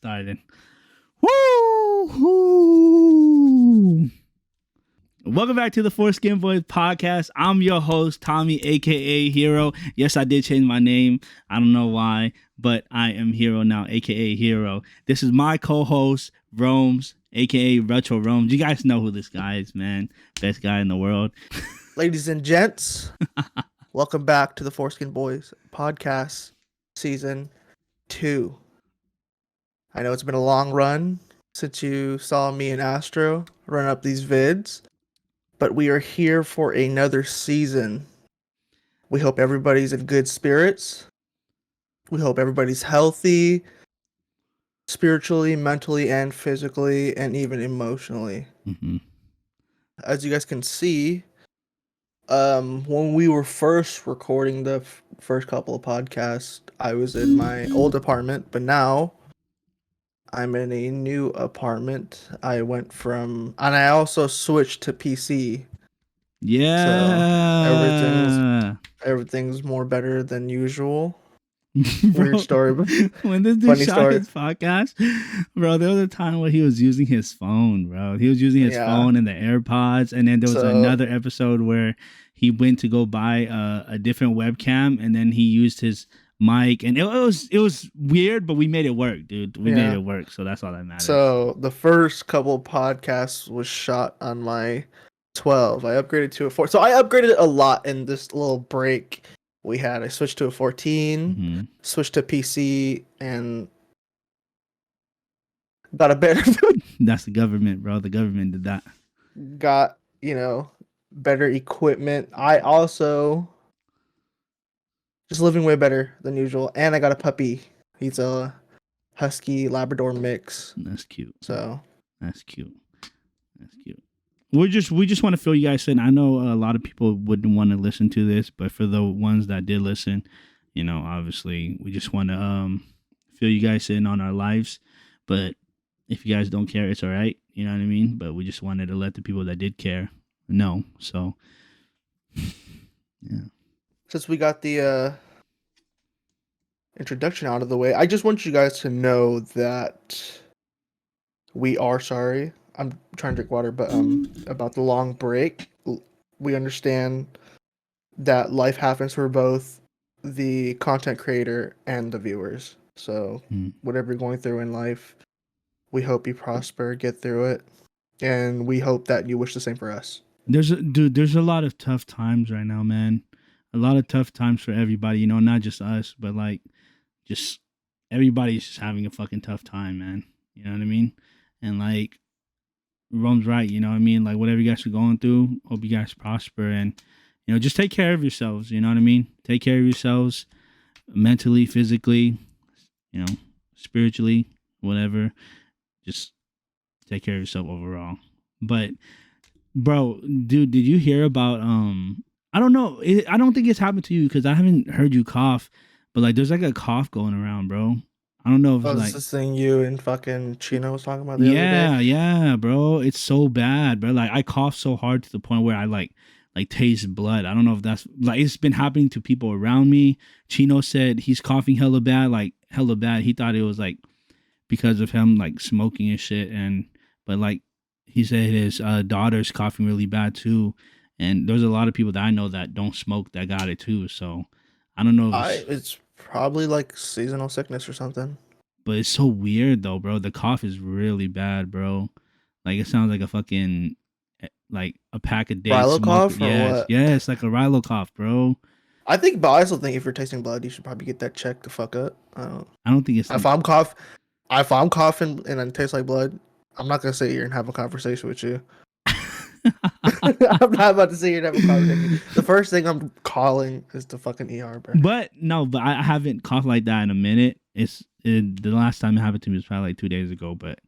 started. Woo! Welcome back to the Foreskin Boys podcast. I'm your host, Tommy, aka HIROH. Yes, I did change my name. I don't know why, but I am HIROH now, aka HIROH. This is my co-host, Rome's, aka Retro Rome. You guys know who this guy is, man. Best guy in the world. Ladies and gents, welcome back to the Foreskin Boys podcast, season 2. I know it's been a long run since you saw me and Astro run up these vids, but we are here for another season. We hope everybody's in good spirits. We hope everybody's healthy, spiritually, mentally, and physically, and even emotionally. Mm-hmm. As you guys can see, when we were first recording the first couple of podcasts, I was in my old apartment, but now I'm in a new apartment. I went from, and I also switched to PC. Yeah. So everything's more better than usual. Bro, Weird story, but when this dude funny shot story. his podcast, bro, there was a time where he was using his phone, bro. He was using his phone and the AirPods, and then there was another episode where he went to go buy a different webcam, and then he used his mic, and it was weird, but we made it work, dude. We made it work, so that's all that matters. So the first couple podcasts was shot on my 12. I upgraded to a 4. So I upgraded a lot in this little break we had. I switched to a 14, switched to PC, and got a better. That's the government, bro. The government did that. Got, better equipment. I also just living way better than usual, and I got a puppy. He's a husky Labrador mix. That's cute. So that's cute. We just want to fill you guys in. I know a lot of people wouldn't want to listen to this, but for the ones that did listen, obviously we just want to fill you guys in on our lives. But if you guys don't care, it's all right. You know what I mean? But we just wanted to let the people that did care know. So yeah. Since we got the introduction out of the way, I just want you guys to know that we are sorry. I'm trying to drink water, but about the long break. We understand that life happens for both the content creator and the viewers. So whatever you're going through in life, we hope you prosper, get through it, and we hope that you wish the same for us. There's a lot of tough times right now, man. A lot of tough times for everybody, not just us, but just everybody's just having a fucking tough time, man. You know what I mean? And Rome's right, you know what I mean? Whatever you guys are going through, hope you guys prosper, and just take care of yourselves, you know what I mean? Take care of yourselves mentally, physically, spiritually, whatever. Just take care of yourself overall. But bro, dude, did you hear about I don't know, I don't think it's happened to you because I haven't heard you cough, but there's a cough going around, bro. I don't know if it's this thing you and fucking Chino was talking about the other day? Yeah, bro. It's so bad, bro. I cough so hard to the point where I taste blood. I don't know if that's it's been happening to people around me. Chino said he's coughing hella bad, hella bad. He thought it was because of him smoking and shit, but he said his daughter's coughing really bad too. And there's a lot of people that I know that don't smoke that got it too. So I don't know if it's probably seasonal sickness or something. But it's so weird though, bro. The cough is really bad, bro. It sounds like a fucking a pack a day. Rilo cough or what? Yeah, it's like a Rilo cough, bro. I also think if you're tasting blood, you should probably get that checked the fuck up. I don't think it's. If I'm coughing and it tastes like blood, I'm not gonna sit here and have a conversation with you. I'm not about to sit here and have a conversation. The first thing I'm calling is the fucking ER, bro. But I haven't coughed like that in a minute. The last time it happened to me was probably 2 days ago. But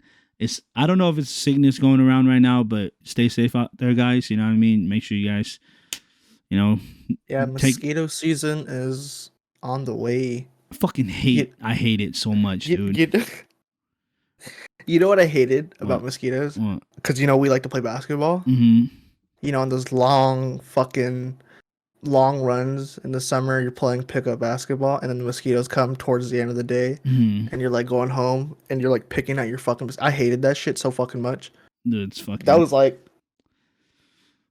I don't know if it's sickness going around right now. But stay safe out there, guys. You know what I mean? Make sure you guys, Yeah, mosquito season is on the way. I hate it so much, dude. You know what I hated about mosquitoes? Because we like to play basketball. Mm-hmm. On those long fucking long runs in the summer, you're playing pickup basketball, and then the mosquitoes come towards the end of the day, Mhm. and you're like going home, and you're like picking at your fucking. I hated that shit so fucking much. Dude, it's That fucking. was like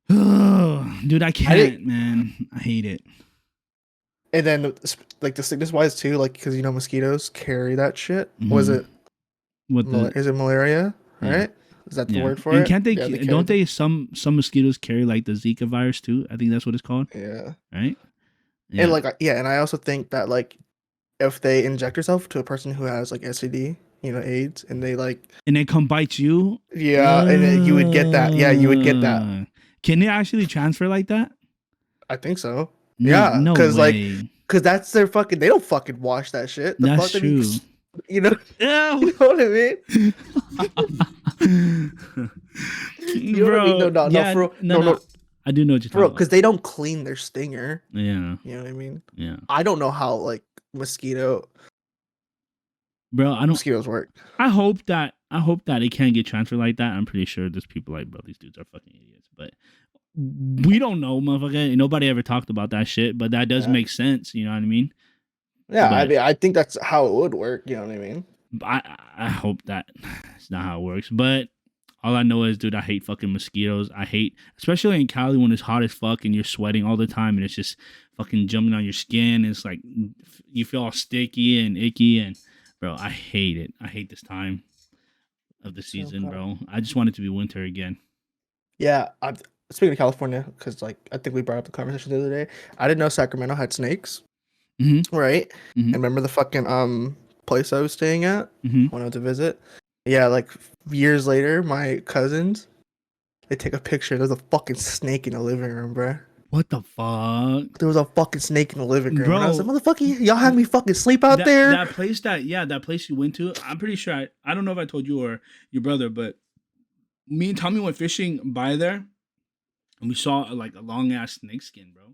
Dude, I I didn't. can't, man. I hate it. And then like the sickness wise too, like because mosquitoes carry that shit. Was Mhm. it? What the? Is it malaria? Yeah, Right? Is that the yeah. word for And it? can't they? Yeah, they carry Don't the. they? Some mosquitoes carry like the Zika virus too. I think that's what it's called, Yeah. right? And Yeah. like yeah, and I also think that like if they inject yourself to a person who has like STD, AIDS, and they like And they come bite you. yeah, and then you would get that. Yeah, you would get that. Can it actually transfer like that? I think so. No, Yeah, no way. cause that's their fucking. They don't fucking wash that shit. The That's fuck they be, true. you know, Ew. you know what I mean? You know what I mean? Bro, No, yeah, for real. no, No, no. no, I do know what you're for real, talking about. because they don't clean their stinger. Yeah, You know what I mean? yeah. I don't know how like Bro, mosquitoes work. I hope that it can't get transferred like that. I'm pretty sure there's people like, bro, these dudes are fucking idiots. But we don't know, motherfucker. Nobody ever talked about that shit, but that does Yeah, make sense, you know what I mean? yeah. I But mean, I think that's how it would work. You know what I mean? I hope that it's not how it works. But all I know is, dude, I hate fucking mosquitoes. I hate, especially in Cali when it's hot as fuck and you're sweating all the time and it's just fucking jumping on your skin. It's like you feel all sticky and icky and, bro, I hate it. I hate this time of the So season, bro. I just want it to be winter again. yeah. I'm speaking of California because like I think we brought up the conversation the other day. I didn't know Sacramento had snakes, Mm-hmm. right? Mm-hmm. And remember the fucking place I was staying at Mm-hmm. when I went to visit? Yeah, like years later, my cousins they take a picture. There's a fucking snake in the living room, bro. What the fuck, There was a fucking snake in the living room, and I was like, bro? "Motherfucker, y'all had me fucking sleep out there." That place that place you went to. I'm pretty sure. I don't know if I told you or your brother, but me and Tommy went fishing by there, and we saw like a long ass snake skin, bro.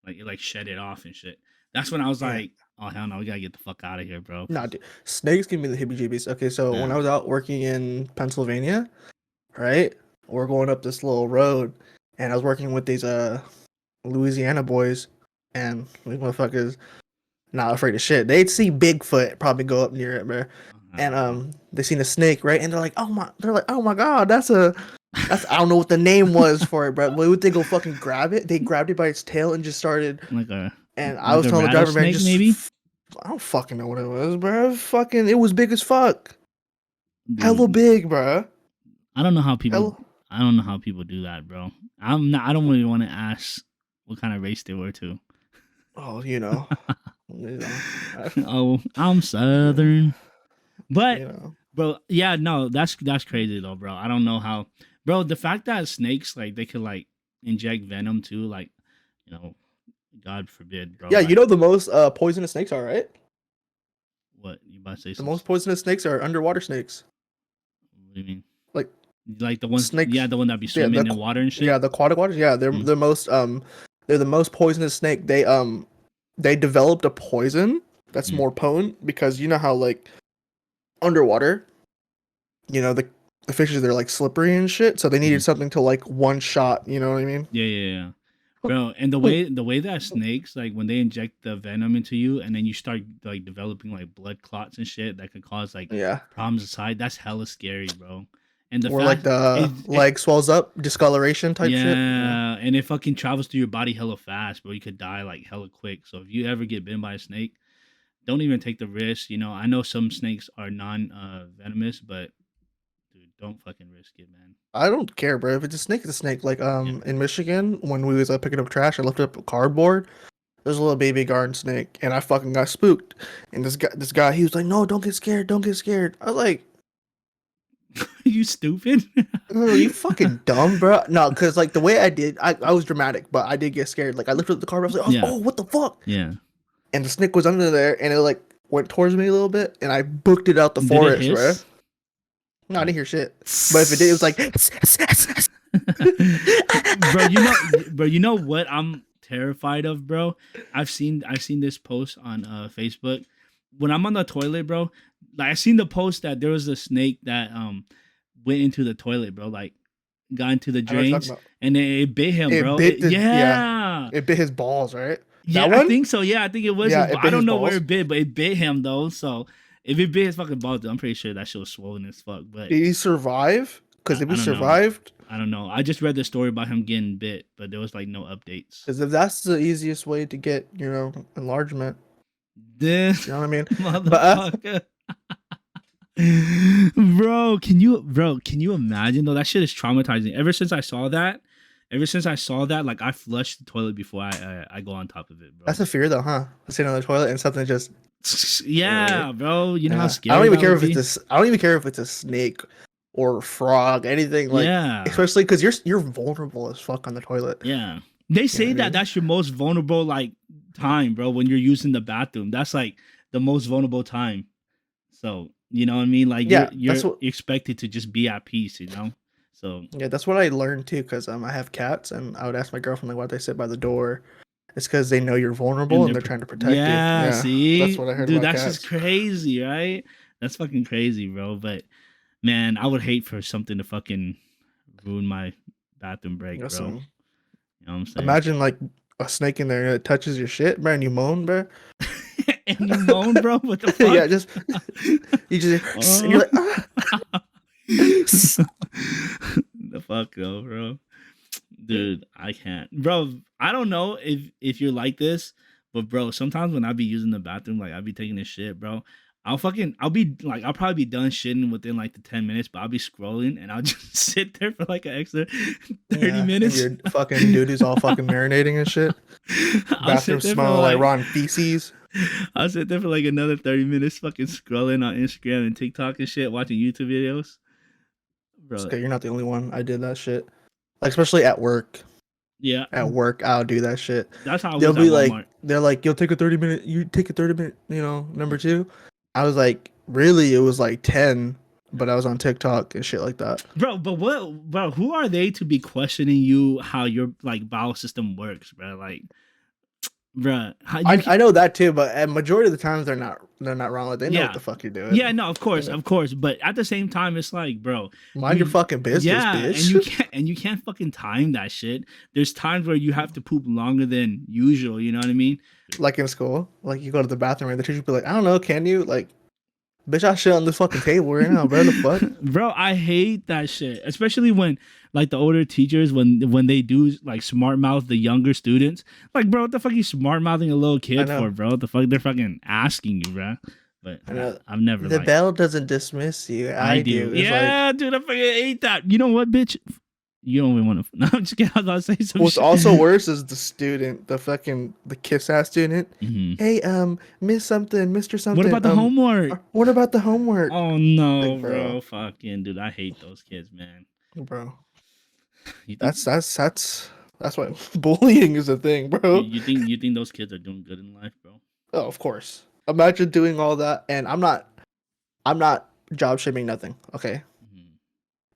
Like it like shed it off and shit. That's when I was Yeah, like, oh hell no, we gotta get the fuck out of here, bro. nah, dude, snakes give me the heebie-jeebies. Okay, so when Yeah. I was out working in Pennsylvania, right, we're going up this little road, and I was working with these Louisiana boys, and these motherfuckers not afraid of shit. They'd see Bigfoot probably go up near it, bro. And they seen a snake, right? And they're like, oh my god, that's I don't know what the name was for it, bro. Why would they go fucking grab it? They grabbed it by its tail and just started. like a And I like was a telling the driver, man, rattlesnake, maybe. I don't fucking know what it was, bro. Fucking, it was big as fuck. Hella Dude, big, bro. I don't know how people. Hella. I don't know how people do that, bro. I'm not. I don't really want to ask what kind of race they were to. Oh, you know. Oh, I'm Southern, but You know. bro, yeah, no, that's crazy though, bro. I don't know how, bro. The fact that snakes like they could like inject venom too, like you know, God forbid, bro. Yeah, Like, you know the most poisonous snakes are, right? what you about to say? The Some, most poisonous snakes are underwater snakes. what do you mean? Like Like the ones, yeah, snakes. the one that be Yeah, swimming in water and yeah, shit. the aquatic waters. Yeah, Mm. they're the most poisonous snake. They developed a poison that's Mm. more potent because you know how like underwater, the fishes they're like slippery and shit, so they needed Mhm. something to like one shot, you know what I mean? Yeah, yeah, yeah. Bro, and the way that snakes like when they inject the venom into you and then you start like developing like blood clots and shit that could cause like Yeah. problems inside, that's hella scary, bro. And the Or like fact the leg swells up, discoloration type shit. Yeah. yeah, and it fucking travels through your body hella fast, bro. You could die like hella quick. So if you ever get bitten by a snake, don't even take the risk. You know, I know some snakes are non venomous, but dude, don't fucking risk it, man. I don't care, bro. If it's a snake, it's a snake. Like Yeah. in Michigan, when we was picking up trash, I lifted up a cardboard. There's a little baby garden snake, and I fucking got spooked. And this guy, he was like, "No, don't get scared, don't get scared." I was like, You stupid. "Oh, you fucking dumb, bro." No, because like the way I did, I was dramatic, but I did get scared. Like I lifted up the cardboard, I was like, Yeah. "Oh, what the fuck?" Yeah. And the snake was under there, and it like went towards me a little bit, and I booked it out the Did it forest, bro. hiss? No, I didn't hear shit. But if it did, it was like, Bro, you know what I'm terrified of, bro? I've seen this post on Facebook. When I'm on the toilet, bro, like I seen the post that there was a snake that went into the toilet, bro. Like got into the I know what you're talking drains, about. and it bit him, It bro. bit Yeah. it bit his balls, right? Yeah, That I one? think so. Yeah, I think it was Yeah, his. it I bit his don't know where balls. it bit, but it bit him though. So if it bit his fucking balls, I'm pretty sure that shit was swollen as fuck. But Did he survive? Because if I he don't know. survived, I don't know. I just read the story about him getting bit, but there was like no updates. because if that's the easiest way to get, enlargement, This you know what I mean? But motherfucker. Bro, can you imagine though? That shit is traumatizing. Ever since I saw that, like I flush the toilet before I go on top of it, bro. that's a fear though, huh? Sitting on the toilet and something just Yeah, bro. You know how yeah. scary I don't even that care would if be? I don't even care if it's a snake or frog, anything like, Yeah. especially because you're vulnerable as fuck on the toilet. Yeah. They You know say what I that mean? that's your most vulnerable like time, bro, when you're using the bathroom. That's like the most vulnerable time. So, you know what I mean? Like Yeah, you're expected to just be at peace, you know? So, that's what I learned too. Because I have cats, and I would ask my girlfriend like why they sit by the door. It's because they know you're vulnerable and and they're trying to protect you. yeah, Yeah, that's see? what I heard Dude, about that's just cats. crazy, right? That's fucking crazy, bro. But man, I would hate for something to fucking ruin my bathroom break, bro. Some, You know what I'm saying? imagine like a snake in there that touches your shit, bro, and you moan, bro. And you moan, bro? What the fuck? Yeah, just you just and you're like, ah. The fuck though, bro. Dude, I can't. Bro, I don't know if you're like this, but bro, sometimes when I be using the bathroom, like I be taking a shit, bro. I'll probably be done shitting within like the 10 minutes, but I'll be scrolling and I'll just sit there for like an extra 30 Yeah, and minutes. your fucking duty's all fucking marinating and shit. I'll Bathroom sit there for smell like like rotten feces. I'll sit there for like another 30 minutes fucking scrolling on Instagram and TikTok and shit, watching YouTube videos. Bro. Okay, you're not the only one. I did that shit. Like especially at work. Yeah. At work, I'll do that shit. That's how I They'll was at be like, Walmart. they're like, you'll take a 30 minute. You take a 30 minute. Number two. I was like, really? It was like 10, but I was on TikTok and shit like that. Bro, who are they to be questioning you how your like bowel system works, bro? Like, bro, I know that too, but a majority of the times they're not wrong. Like they know what yeah. the fuck you're doing. Yeah, no, of course. But at the same time, it's like, bro, Mind your fucking business, yeah, bitch. and you can't fucking time that shit. There's times where you have to poop longer than usual. You know what I mean? Like in school, like you go to the bathroom and the teacher be like, I don't know, can you like, bitch, I shit on this fucking table right now, bro. The fuck, bro, I hate that shit, especially when like the older teachers when they do like smart mouth the younger students. Like, bro, what the fuck are you smart mouthing a little kid for, bro? What the fuck they're fucking asking you, bro? But I've never. The bell doesn't dismiss you. I do. It's yeah, dude, I fucking hate that. You know what, bitch? You don't even want to. No, I'm just kidding. I was about to say some What's shit. also worse is the student, the kiss ass student. Mm-hmm. Hey, Miss something, Mister something. What about the homework? What about the homework? Oh no, like, bro. Fucking dude, I hate those kids, man. Bro, that's why bullying is a thing, bro. You think those kids are doing good in life, bro? Oh, of course. Imagine doing all that, and I'm not job shaming nothing. Okay.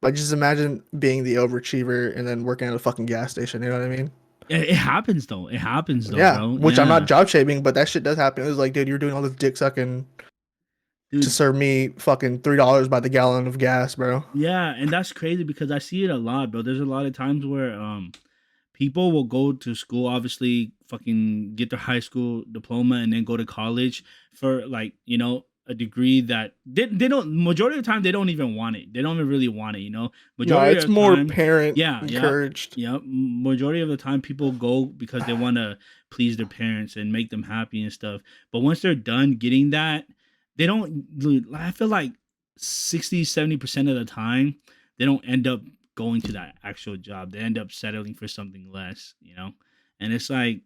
Like, just imagine being the overachiever and then working at a fucking gas station. You know what I mean? It happens though. Yeah, bro. Which I'm not job shaming, but that shit does happen. It was like, dude, you're doing all this dick sucking to serve me fucking $3 by the gallon of gas, bro. Yeah, and that's crazy because I see it a lot, bro. There's a lot of times where people will go to school, obviously, fucking get their high school diploma and then go to college for like, a degree that they don't, majority of the time they don't even want it. They don't even really want it, majority it's of the more time, parent encouraged. Yeah, majority of the time people go because they want to please their parents and make them happy and stuff. But once they're done getting that, they don't, I feel like 60-70% of the time they don't end up going to that actual job. They end up settling for something less, and it's like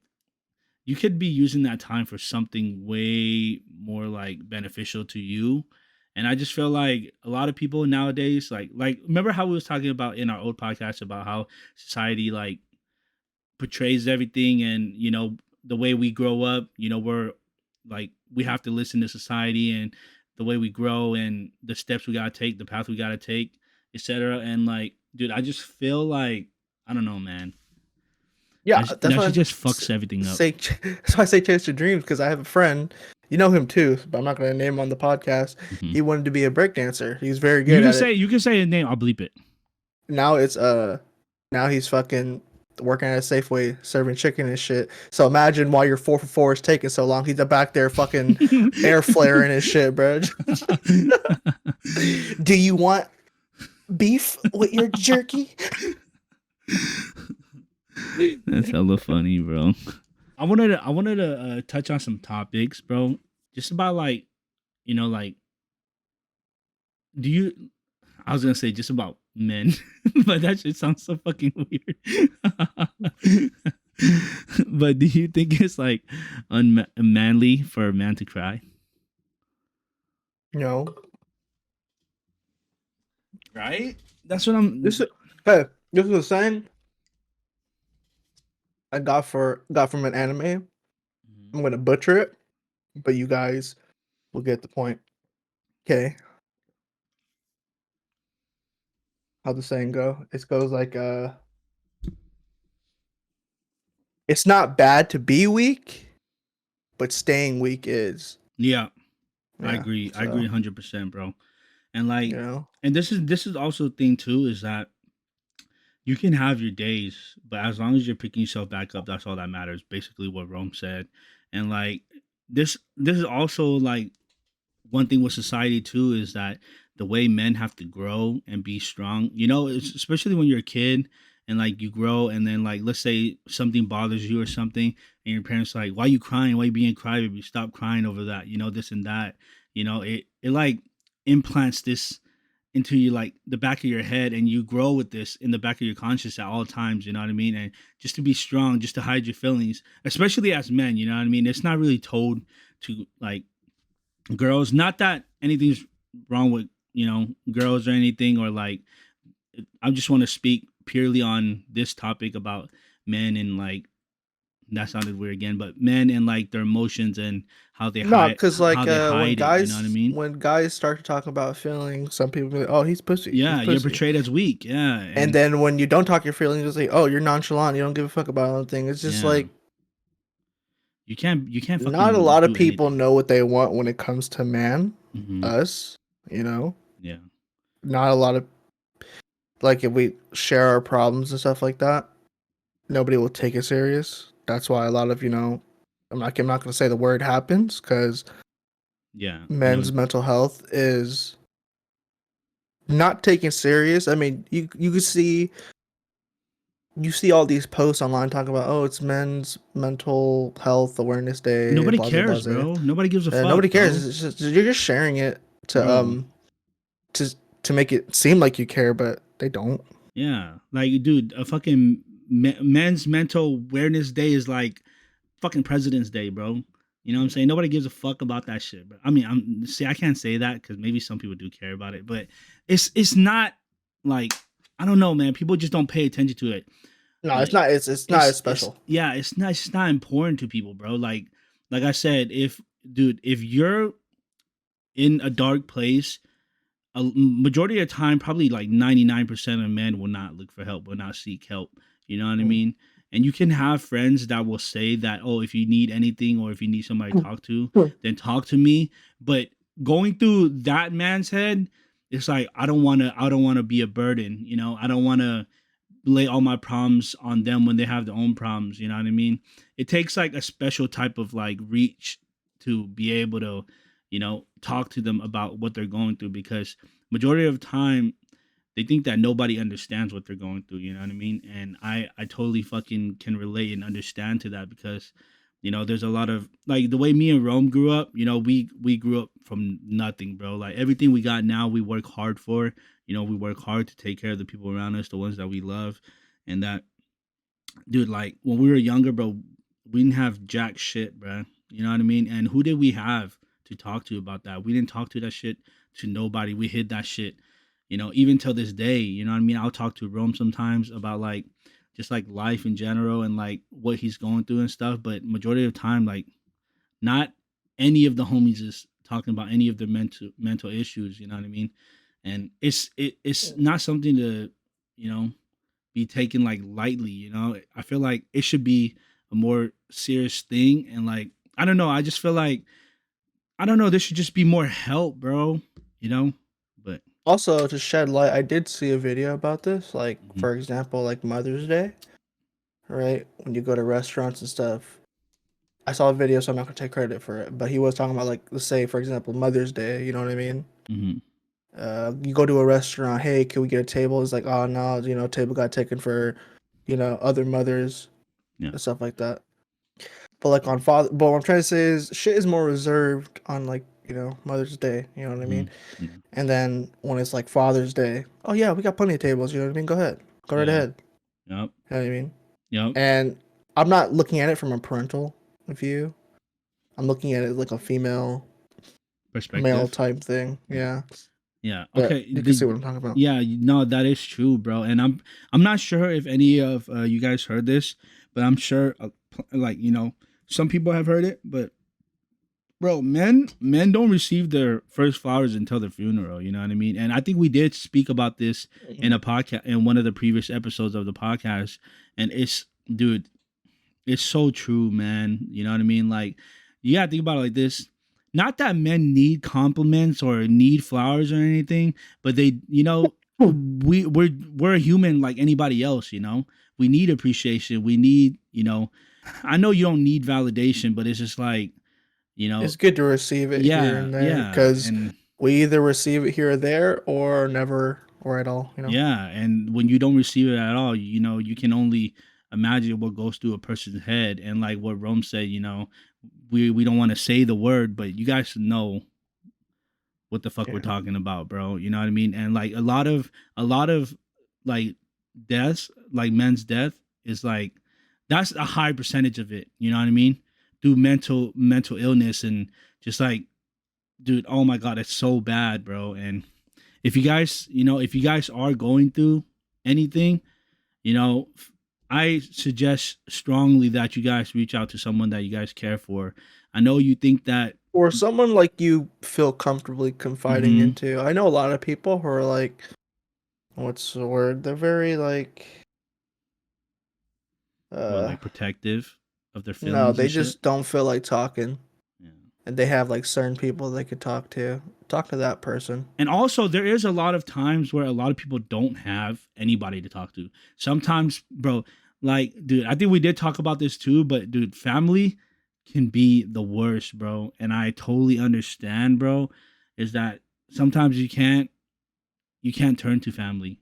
you could be using that time for something way more like beneficial to you. And I just feel like a lot of people nowadays, like remember how we was talking about in our old podcast about how society like portrays everything, and the way we grow up, we're like we have to listen to society and the way we grow and the steps we gotta take, the path we gotta take, etc. And like, dude, I just feel like I don't know, man. Yeah, that shit just fucks everything up. That's why I say chase your dreams, because I have a friend, you know him too, but I'm not going to name him on the podcast. Mm-hmm. He wanted to be a breakdancer. He's very good. You can say his name. I'll bleep it. now it's now he's fucking working at a Safeway serving chicken and shit. So imagine why your 4 for 4 is taking so long. He's back there fucking air flaring and shit, bro. Do you want beef with your jerky? That's hella funny, bro. I wanted to touch on some topics, bro. Just about like, like, do you? I was gonna say just about men, but that shit sounds so fucking weird. But do you think it's like unmanly for a man to cry? No. Right? That's what I'm. This is this is a saying I got from an anime. I'm gonna butcher it, but you guys will get the point. Okay. How the saying go? It goes like it's not bad to be weak, but staying weak is. Yeah, I Yeah, agree. I so, agree 100%, bro. And like, you know. and this is also the thing too, is that you can have your days, but as long as you're picking yourself back up, that's all that matters. Basically, what Rome said, and like this is also like one thing with society too, is that the way men have to grow and be strong. Especially when you're a kid and like you grow, and then like let's say something bothers you or something, and your parents are like, "Why are you crying? Why are you being crybaby? Stop crying over that." This and that. It like implants this into you, like the back of your head, and you grow with this in the back of your conscious at all times. You know what I mean? And just to be strong, just to hide your feelings, especially as men. You know what I mean? It's not really told to like girls. Not that anything's wrong with girls or anything, or like I just want to speak purely on this topic about men, and like that sounded weird again, but men and like their emotions and how they No, hide because how they hide it. You know what I mean? when guys start to talk about feelings, some people be like, "Oh, he's pussy. He's Yeah, you're pussy." portrayed as weak. Yeah, And and then when you don't talk your feelings, it's like, "Oh, you're nonchalant. You don't give a fuck about anything." It's just yeah, like you can't not a fucking lot of do people anything. know what they want when it comes to man, Hmm. us, you know. Yeah, Not a lot of like if we share our problems and stuff like that, nobody will take it serious. That's why a lot of I'm not gonna say the word happens because yeah. I know. men's mental health is not taken serious. I mean, you can see all these posts online talking about, oh, it's Men's Mental Health Awareness Day, Nobody blah blah blah. cares, bro. Nobody gives a Nobody fuck, cares. bro. It's just you're just sharing it to Bro, to to make it seem like you care, but they don't. yeah. Like, dude, a fucking men's mental awareness day is like fucking President's Day, bro. You know what I'm saying? Nobody gives a fuck about that shit. But I mean, I can't say that because maybe some people do care about it, but it's not like, I don't know, man. People just don't pay attention to it. No, it's Like not. It's not as it's special. yeah, it's not important to people, bro. Like I said, if you're in a dark place, a majority of the time, probably like 99% of men will not look for help, will not seek help. You know what I Mm. mean? And you can have friends that will say that, oh, if you need anything or if you need somebody to talk to, then talk to me. But going through that man's head, it's like I don't wanna be a burden, I don't wanna lay all my problems on them when they have their own problems, you know what I mean? It takes like a special type of like reach to be able to, talk to them about what they're going through, because majority of the time they think that nobody understands what they're going through, you know what I mean? And I totally fucking can relate and understand to that, because there's a lot of like the way me and Rome grew up. We grew up from nothing, bro. Like everything we got now, we work hard for. We work hard to take care of the people around us, the ones that we love. And that, dude, like when we were younger, bro, we didn't have jack shit, bro. You know what I mean? And who did we have to talk to about that? We didn't talk to that shit to nobody. We hid that shit, even till this day. You know what I mean? I'll talk to Rome sometimes about like just like life in general and like what he's going through and stuff. But majority of the time, like not any of the homies is talking about any of their mental issues. You know what I mean? And it's not something to, you know, be taken like lightly. I feel like it should be a more serious thing. And like, I don't know. I just feel like, I don't know. There should just be more help, bro. You know, but Also, to shed light, I did see a video about this. Like, Mm-hmm. for example, like Mother's Day, right? When you go to restaurants and stuff. I saw a video, so I'm not gonna take credit for it. But he was talking about, like, let's say, for example, Mother's Day. You know what I mean? Mm-hmm. You go to a restaurant. Hey, can we get a table? It's like, oh no, table got taken for, other mothers Yeah. and stuff like that. But like on father, but what I'm trying to say is shit is more reserved on, like, Mother's Day. You know what I mean? Mm-hmm. Yeah. And then when it's like Father's Day, oh yeah, we got plenty of tables. You know what I mean? Go ahead, go right Yeah. ahead. Yep. You know what I mean? Yep. And I'm not looking at it from a parental view. I'm looking at it like a female male Perspective. type thing. Yeah. Yeah. But Okay. you can see what I'm talking about. Yeah. No, that is true, bro. And I'm not sure if any of you guys heard this, but I'm sure, like, some people have heard it. But bro, men don't receive their first flowers until the funeral. You know what I mean? And I think we did speak about this in a podcast, in one of the previous episodes of the podcast. And dude, it's so true, man. You know what I mean? Like, you gotta think about it like this. Not that men need compliments or need flowers or anything, but they, we're a human like anybody else. We need appreciation. We need, I know you don't need validation, but it's just like, It's good to receive it here yeah, and there yeah, because and we either receive it here or there or never or at all. yeah, and when you don't receive it at all, you can only imagine what goes through a person's head. And like what Rome said, we don't want to say the word, but you guys know what the fuck we're Yeah. talking about, bro. You know what I mean? And like a lot of like deaths, like men's death is like, that's a high percentage of it. You know what I mean? Through mental illness and just like, dude, oh my God, it's so bad, bro. And if you guys are going through anything, I suggest strongly that you guys reach out to someone that you guys care for. I know you think that, Or someone like you feel comfortably confiding Mhm. into. I know a lot of people who are like, what's the word? They're very like, like protective of their no, feelings they and shit. just don't feel like talking. Yeah. And they have like certain people they could talk to. Talk to that person. And also, there is a lot of times where a lot of people don't have anybody to talk to. Sometimes, bro, like, dude, I think we did talk about this too, but dude, family can be the worst, bro. And I totally understand, bro, is that sometimes you can't turn to family,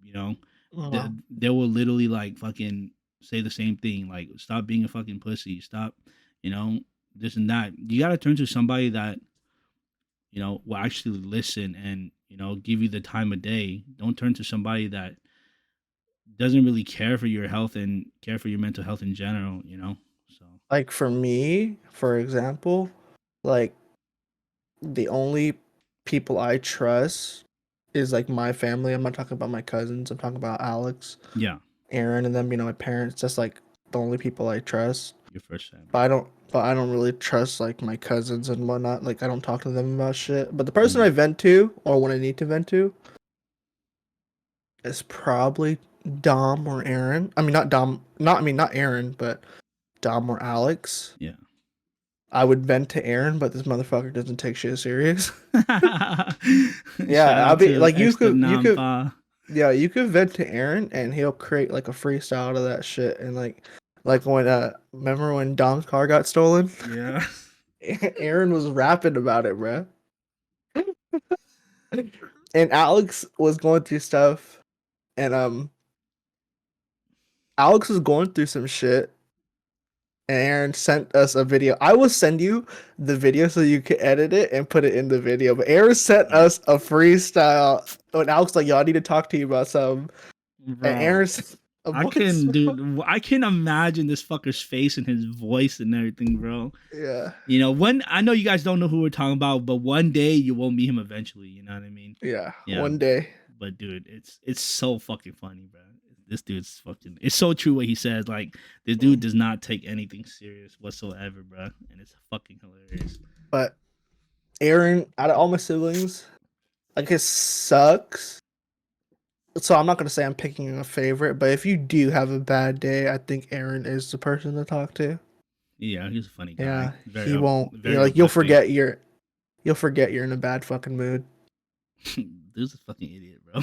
you know? They will literally like fucking say the same thing, like, stop being a fucking pussy, stop, this and that. You got to turn to somebody that will actually listen and, give you the time of day. Don't turn to somebody that doesn't really care for your health and care for your mental health in general, So, Like for me, for example, like the only people I trust is like my family. I'm not talking about my cousins. I'm talking about Alex, yeah, Aaron, and them. My parents. That's like the only people I trust. your first family. But I don't really trust like my cousins and whatnot. Like I don't talk to them about shit. But the person Mm. I vent to or when I need to vent to is probably Dom or Aaron. I mean not Dom. Not Aaron, but Dom or Alex. Yeah. I would vent to Aaron, but this motherfucker doesn't take shit serious. Shout Yeah, I'll out be to like Esther Nampa. yeah, you could vent to Aaron and he'll create like a freestyle out of that shit. And like when remember when Dom's car got stolen? Yeah. Aaron was rapping about it, bruh. And Alex was going through stuff, and Alex was going through some shit, and Aaron sent us a video. I will send you the video so you can edit it and put it in the video. But Aaron sent us a freestyle when Alex like, yo, I need to talk to you about something. And Bro, Aaron sent a voice. dude, I can imagine this fucker's face and his voice and everything, bro. Yeah. When I know you guys don't know who we're talking about, but one day you will meet him eventually. You know what I mean? Yeah. Yeah. One day. But dude, it's so fucking funny, bro. This dude's fucking. It's so true what he says. Like, this dude does not take anything serious whatsoever, bro, and it's fucking hilarious. But Aaron, out of all my siblings, like it sucks. So I'm not gonna say I'm picking a favorite, but if you do have a bad day, I think Aaron is the person to talk to. Yeah, he's a funny guy. Yeah, Very he won't. very Like you'll uplifting. forget you're in a bad fucking mood. Dude's a fucking idiot, bro.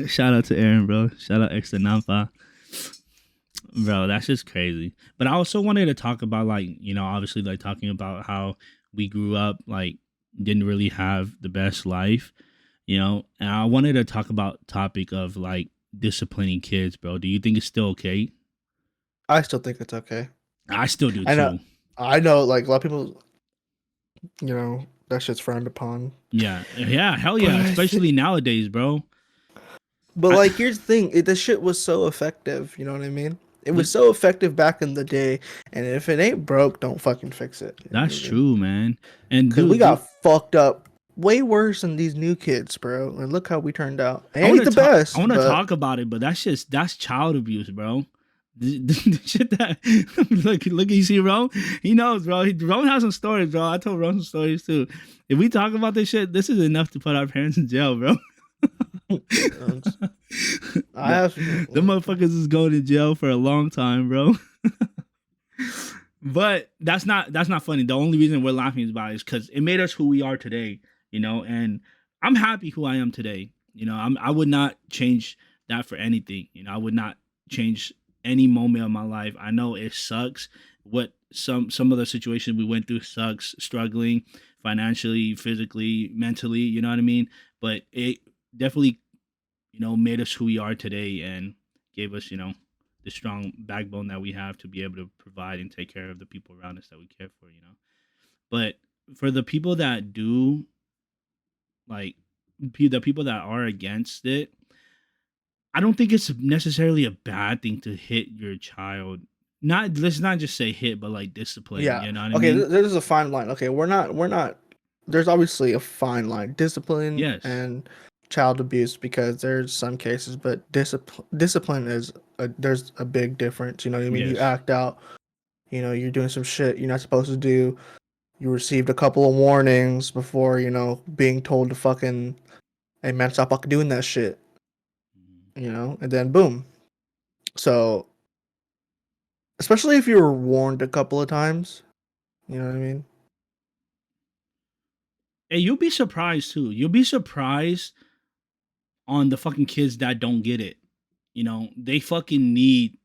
Shout out to Aaron, bro. Shout out Extra Nampa. Bro, that's just crazy. But I also wanted to talk about, like, you know, obviously, like, talking about how we grew up, like, didn't really have the best life, you know. And I wanted to talk about topic of, like, disciplining kids, bro. Do you think it's still okay? I still think it's okay. I still do I know. too. I know, like a lot of people, that shit's frowned upon. Yeah, hell But yeah, I especially nowadays, bro. But I, like, here's the thing: this shit was so effective. You know what I mean? It like, was so effective back in the day, and if it ain't broke, don't fucking fix it. You know what that's I mean? true, man. And Because we dude, got fucked up way worse than these new kids, bro. And look how we turned out. It I ain't want the to talk. I best, want to but talk about it, but that's child abuse, bro. The shit that look, you see, Ron. He knows, bro. Ron has some stories, bro. I told Ron some stories too. If we talk about this shit, this is enough to put our parents in jail, bro. I have the motherfuckers is going to jail for a long time, bro. But that's not funny. The only reason we're laughing about it is because it made us who we are today, you know. And I'm happy who I am today. You know, I would not change that for anything. You know, I would not change any moment of my life. I know it sucks. What some of the situations we went through sucks, struggling financially, physically, mentally. You know what I mean? But it definitely, you know, made us who we are today and gave us, you know, the strong backbone that we have to be able to provide and take care of the people around us that we care for, you know. But for the people that do, like, the people that are against it, I don't think it's necessarily a bad thing to hit your child. Let's not just say hit, but like discipline. yeah. You know what I Okay, mean? there's a fine line. Okay, we're not. There's obviously a fine line, discipline Yes. and child abuse, because there's some cases, but discipline is there's a big difference. You know what I mean? You Yes. act out. You're doing some shit you're not supposed to do. You received a couple of warnings before, being told to fucking, hey man, stop fucking doing that shit. And then boom. So, especially if you were warned a couple of times, you know what I mean? And you'll be surprised too. You'll be surprised on the fucking kids that don't get it. You know, they fucking need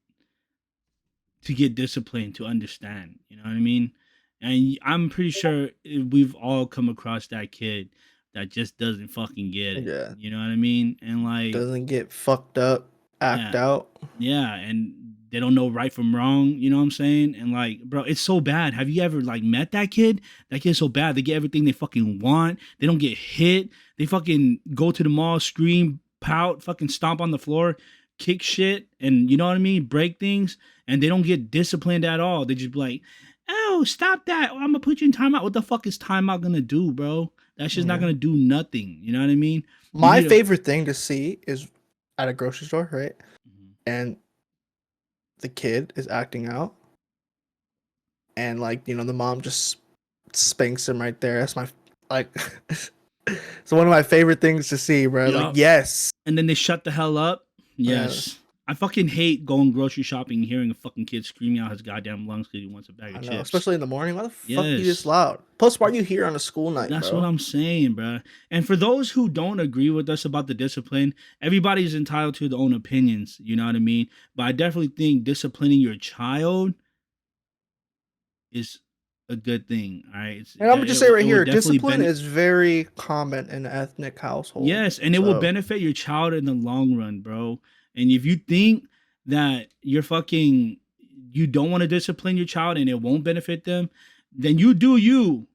to get disciplined to understand. You know what I mean? And I'm pretty sure we've all come across that kid that just doesn't fucking get it. Yeah. You know what I mean? And like, Doesn't get fucked up, act yeah, out. yeah, and they don't know right from wrong. You know what I'm saying? And like, bro, it's so bad. Have you ever like met that kid? That kid's so bad. They get everything they fucking want. They don't get hit. They fucking go to the mall, scream, pout, fucking stomp on the floor, kick shit, and you know what I mean? Break things, and they don't get disciplined at all. They just be like, "Oh, stop that! I'm gonna put you in timeout." What the fuck is timeout gonna do, bro? That shit's not gonna do nothing. You know what I mean? My favorite thing to see is at a grocery store, right? And the kid is acting out, and like, the mom just spanks him right there. That's my, like, it's one of my favorite things to see, bro. Like, yes. And then they shut the hell up. Yes. I fucking hate going grocery shopping and hearing a fucking kid screaming out his goddamn lungs because he wants a bag of chips. Especially in the morning. Why the fuck are you this loud? Plus, why are you here on a school night, That's bro? what I'm saying, bro. And for those who don't agree with us about the discipline, everybody's entitled to their own opinions. You know what I mean? But I definitely think disciplining your child is a good thing. All right. And I'm gonna just say right here, discipline is very common in ethnic households. Yes, and it will benefit your child in the long run, bro. And if you think that you don't want to discipline your child and it won't benefit them, then you do you,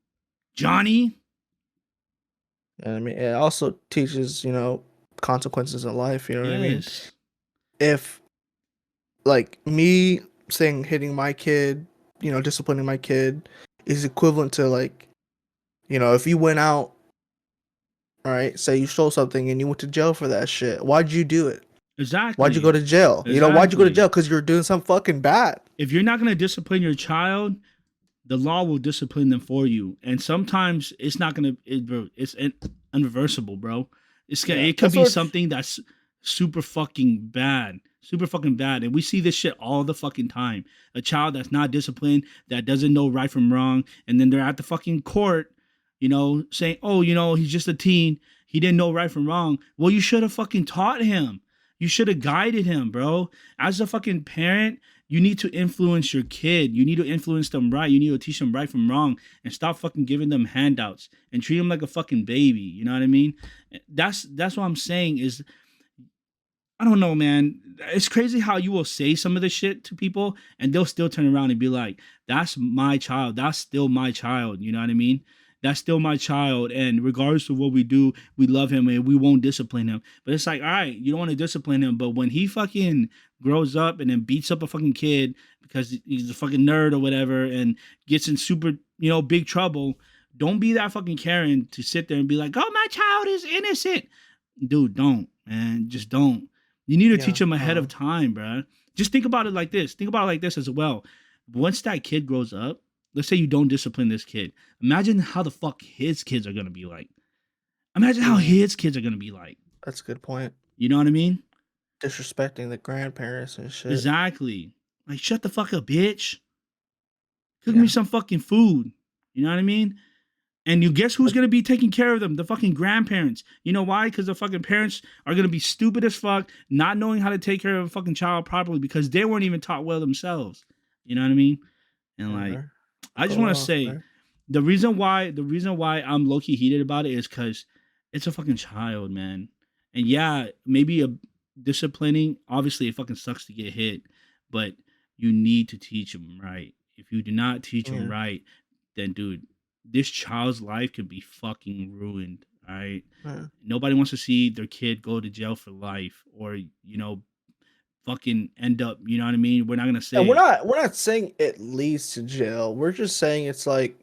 Johnny. And I mean, it also teaches, consequences in life. You know what I mean? If, like, me saying hitting my kid, disciplining my kid is equivalent to, like, if you went out, all right, say you stole something and you went to jail for that shit. Why'd you do it? Exactly. Why'd you go to jail? Exactly. Why'd you go to jail? Because you were doing something fucking bad. If you're not going to discipline your child, the law will discipline them for you. And sometimes it's not going to, it's unreversible, bro. It could be something that's super fucking bad. Super fucking bad. And we see this shit all the fucking time. A child that's not disciplined, that doesn't know right from wrong, and then they're at the fucking court, saying, oh, he's just a teen. He didn't know right from wrong. Well, you should have fucking taught him. You should have guided him, bro. As a fucking parent, you need to influence your kid. You need to influence them right. You need to teach them right from wrong and stop fucking giving them handouts and treat them like a fucking baby. You know what I mean? That's what I'm saying is, I don't know, man. It's crazy how you will say some of this shit to people and they'll still turn around and be like, that's my child. That's still my child. You know what I mean? That's still my child. And regardless of what we do, we love him and we won't discipline him. But it's like, all right, you don't want to discipline him. But when he fucking grows up and then beats up a fucking kid because he's a fucking nerd or whatever and gets in super, big trouble, don't be that fucking Karen to sit there and be like, oh, my child is innocent. Dude, don't, man. Just don't. You need to teach them ahead of time, bro. Just think about it like this. Think about it like this as well. Once that kid grows up, let's say you don't discipline this kid. Imagine how the fuck his kids are going to be like. Imagine how his kids are going to be like. That's a good point. You know what I mean? Disrespecting the grandparents and shit. Exactly. Like, shut the fuck up, bitch. Cook me some fucking food. You know what I mean? And you guess who's going to be taking care of them? The fucking grandparents. You know why? Because the fucking parents are going to be stupid as fuck, not knowing how to take care of a fucking child properly because they weren't even taught well themselves. You know what I mean? And like, I just want to say, the reason why I'm low-key heated about it is because it's a fucking child, man. And yeah, maybe a disciplining, obviously it fucking sucks to get hit, but you need to teach them right. If you do not teach them right, then dude, this child's life could be fucking ruined. All right. Nobody wants to see their kid go to jail for life or, fucking end up, you know what I mean? We're not going to say, we're not saying it leads to jail. We're just saying it's like,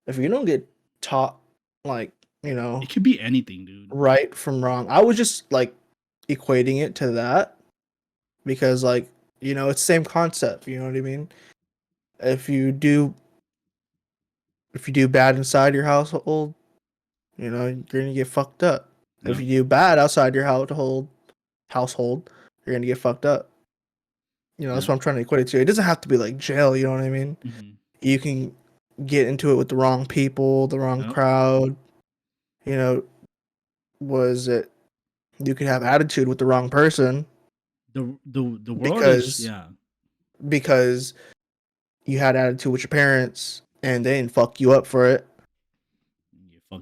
if you don't get taught, like, it could be anything, dude. Right from wrong. I was just like equating it to that because like, it's the same concept. You know what I mean? If you do bad inside your household, you're gonna get fucked up. Yeah. If you do bad outside your household, you're gonna get fucked up. That's what I'm trying to equate it to. It doesn't have to be like jail. You know what I mean? Mm-hmm. You can get into it with the wrong people, the wrong crowd. Was it? You could have attitude with the wrong person. The world because you had attitude with your parents and they didn't fuck you up for it.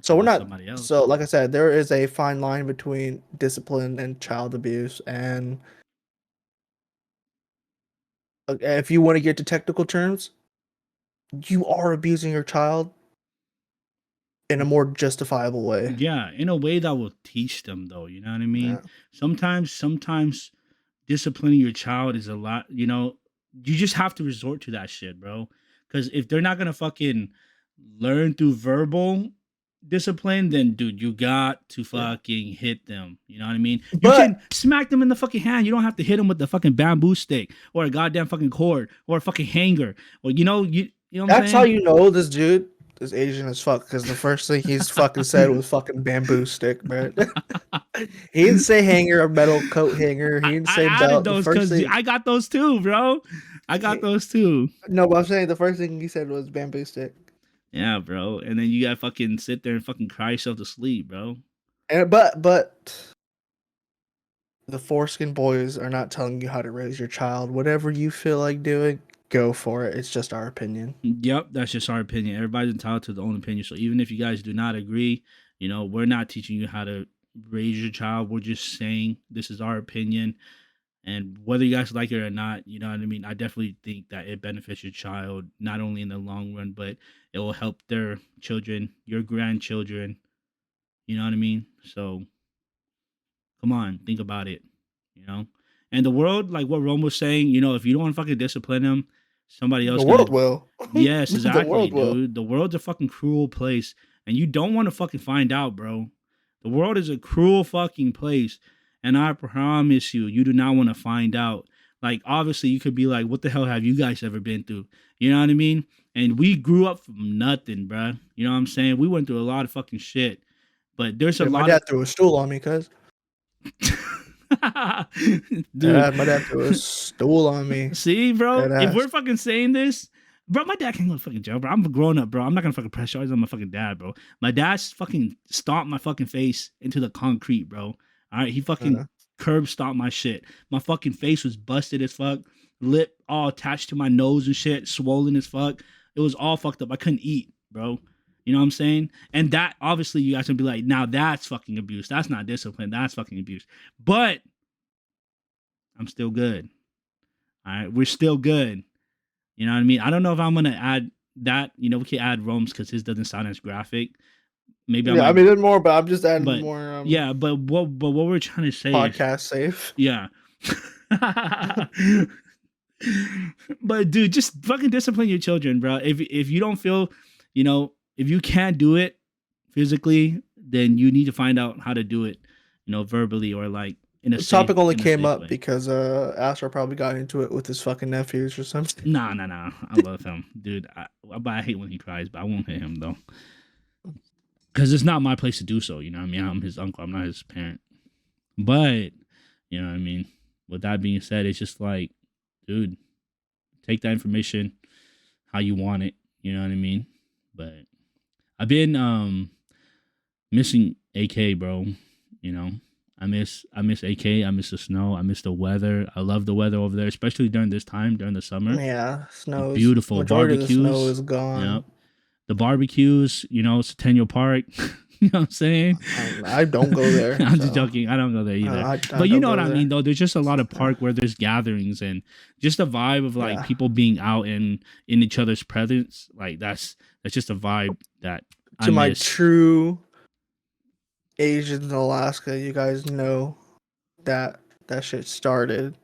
So we're not. So like I said, there is a fine line between discipline and child abuse, and if you want to get to technical terms, you are abusing your child in a more justifiable way. Yeah, in a way that will teach them, though. You know what I mean? Yeah. Sometimes disciplining your child is a lot. You just have to resort to that shit, bro. Because if they're not gonna fucking learn through verbal discipline, then dude, you got to fucking hit them. You know what I mean? You can smack them in the fucking hand. You don't have to hit them with the fucking bamboo stick or a goddamn fucking cord or a fucking hanger. Or you know what I'm That's saying? How you know this dude is Asian as fuck, because the first thing he's fucking said was fucking bamboo stick, bro. He didn't say hanger or metal coat hanger. He didn't say belt. Those because I got those too, bro. I got those too. No, but I'm saying the first thing he said was bamboo stick. Yeah, bro. And then you gotta fucking sit there and fucking cry yourself to sleep, bro. And but the foreskin boys are not telling you how to raise your child. Whatever you feel like doing, go for it. It's just our opinion. Yep, that's just our opinion. Everybody's entitled to their own opinion. So even if you guys do not agree, we're not teaching you how to raise your child. We're just saying this is our opinion. And whether you guys like it or not, you know what I mean? I definitely think that it benefits your child, not only in the long run, but it will help their children, your grandchildren. You know what I mean? So come on, think about it, And the world, like what Rome was saying, if you don't fucking discipline them, somebody else. The world will. Yes, exactly, dude. The world's a fucking cruel place. And you don't want to fucking find out, bro. The world is a cruel fucking place. And I promise you, you do not want to find out. Like, obviously, you could be like, what the hell have you guys ever been through? You know what I mean? And we grew up from nothing, bro. You know what I'm saying? We went through a lot of fucking shit. But there's a lot my dad threw a stool on me, cuz. Dude. My dad threw a stool on me. See, bro? If we're fucking saying this, Bro, my dad can't go to fucking jail, bro. I'm a grown up, bro. I'm not gonna fucking press charges on my fucking dad, bro. My dad's fucking stomped my fucking face into the concrete, bro. All right, he fucking curb stomped my shit. My fucking face was busted as fuck, lip all attached to my nose and shit, swollen as fuck. It was all fucked up. I couldn't eat, bro. You know what I'm saying? And that, obviously, you guys would be like, now that's fucking abuse. That's not discipline. That's fucking abuse. But I'm still good. All right, we're still good. You know what I mean? I don't know if I'm gonna add that. You know, we can add Rome's because his doesn't sound as graphic. Maybe I mean, it's more, but I'm just adding more. Yeah, but what we're trying to say podcast safe. Yeah. But dude, just fucking discipline your children, bro. If you don't feel, you know, if you can't do it physically, then you need to find out how to do it, you know, verbally or like in a. The topic only came up because Astro probably got into it with his fucking nephews or something. Nah. I love him, dude. I hate when he cries, but I won't hit him though, because it's not my place to do so. You know what I mean? I'm his uncle. I'm not his parent. But you know what I mean. With that being said, it's just like, dude, take that information how you want it. You know what I mean? But I've been missing AK, bro. You know, I miss AK. I miss the snow. I miss the weather. I love the weather over there, especially during this time, during the summer. Yeah, snow is beautiful. Majority barbecues. Of the snow is gone. Yep. The barbecues, you know, Centennial Park. You know what I'm saying? I don't go there. I'm just joking. I don't go there either. But you know what I mean, though. There's just a lot of park where there's gatherings and just a vibe of like people being out and in each other's presence. Like that's just a vibe that to my true Asians in Alaska, you guys know that shit started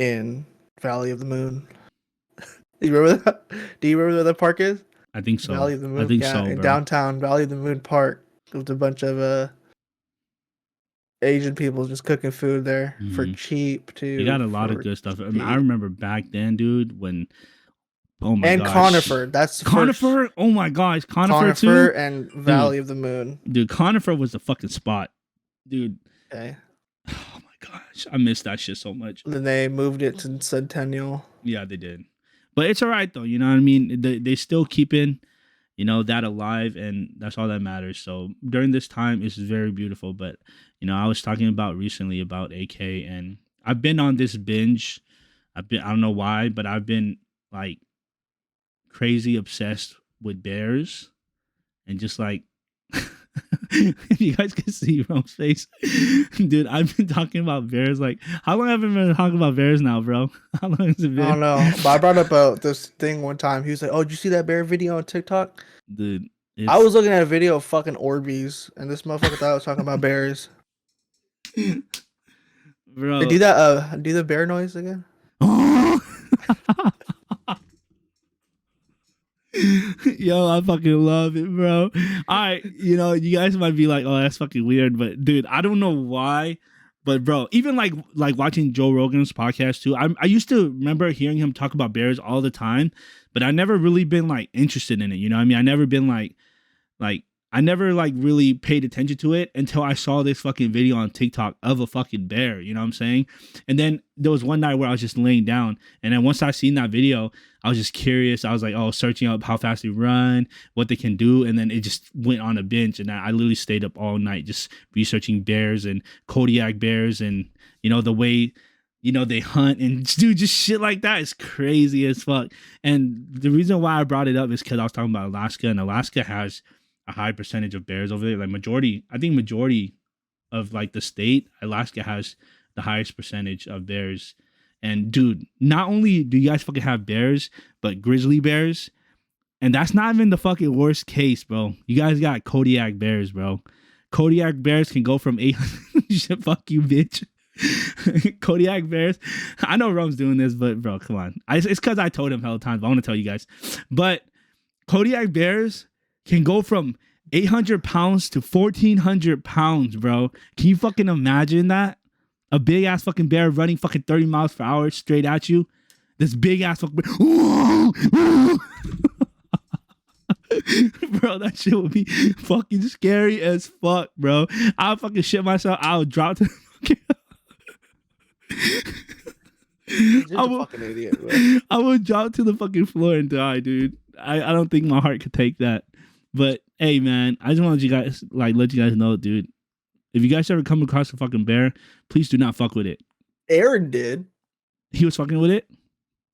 in Valley of the Moon. You remember that? Do you remember where the park is? I think so. Valley of the Moon. I think yeah, so. In bro. downtown Valley of the Moon Park, with a bunch of Asian people just cooking food there for cheap too. You got a lot of good stuff. I mean, I remember back then, dude, when oh my and gosh. Conifer. That's Conifer. First. Oh my gosh, Conifer too. And Valley of the Moon. Dude, Conifer was the fucking spot, dude. Okay. Oh my gosh, I miss that shit so much. Then they moved it to Centennial. Yeah, they did. But it's all right though. You know what I mean? They still keeping, you know, that alive, and that's all that matters. So during this time, it's very beautiful. But you know, I was talking about recently about AK, and I've been on this binge. I don't know why, but I've been like crazy obsessed with bears, and just like if you guys can see Rome's face, dude, I've been talking about bears. Like, how long have I been talking about bears now, bro? How long has it been? I don't know, but I brought up this thing one time. He was like, "Oh, did you see that bear video on TikTok?" Dude, I was looking at a video of fucking Orbeez, and this motherfucker thought I was talking about bears. Bro, they do that. Do the bear noise again. Yo, I fucking love it, bro. All right, you know, you guys might be like, "Oh, that's fucking weird," but dude, I don't know why, but bro, even like watching Joe Rogan's podcast too. I used to remember hearing him talk about bears all the time, but I never really been like interested in it. You know what I mean? I never been like I never like really paid attention to it until I saw this fucking video on TikTok of a fucking bear, you know what I'm saying? And then there was one night where I was just laying down, and then once I seen that video, I was just curious. I was like, oh, searching up how fast they run, what they can do, and then it just went on a binge, and I literally stayed up all night just researching bears and Kodiak bears, and you know the way, you know, they hunt and do just shit like that is crazy as fuck. And the reason why I brought it up is because I was talking about Alaska, and Alaska has a high percentage of bears over there. Like majority of like the state, Alaska has the highest percentage of bears. And dude, not only do you guys fucking have bears, but grizzly bears. And that's not even the fucking worst case, bro. You guys got Kodiak bears, bro. Kodiak bears can go from 800. Fuck you, bitch. Kodiak bears. I know Rome's doing this, but bro, come on. It's because I told him hell times, but I want to tell you guys. But Kodiak bears can go from 800 pounds to 1,400 pounds, bro. Can you fucking imagine that? A big ass fucking bear running fucking 30 miles per hour straight at you. This big ass fucking bear. Bro, that shit would be fucking scary as fuck, bro. I'll fucking shit myself. I'll drop to He's just I a will, fucking idiot, bro. I would drop to the fucking floor and die, dude. I don't think my heart could take that. But hey, man, I just wanted you guys let you guys know, dude. If you guys ever come across a fucking bear, please do not fuck with it. Aaron did. He was fucking with it.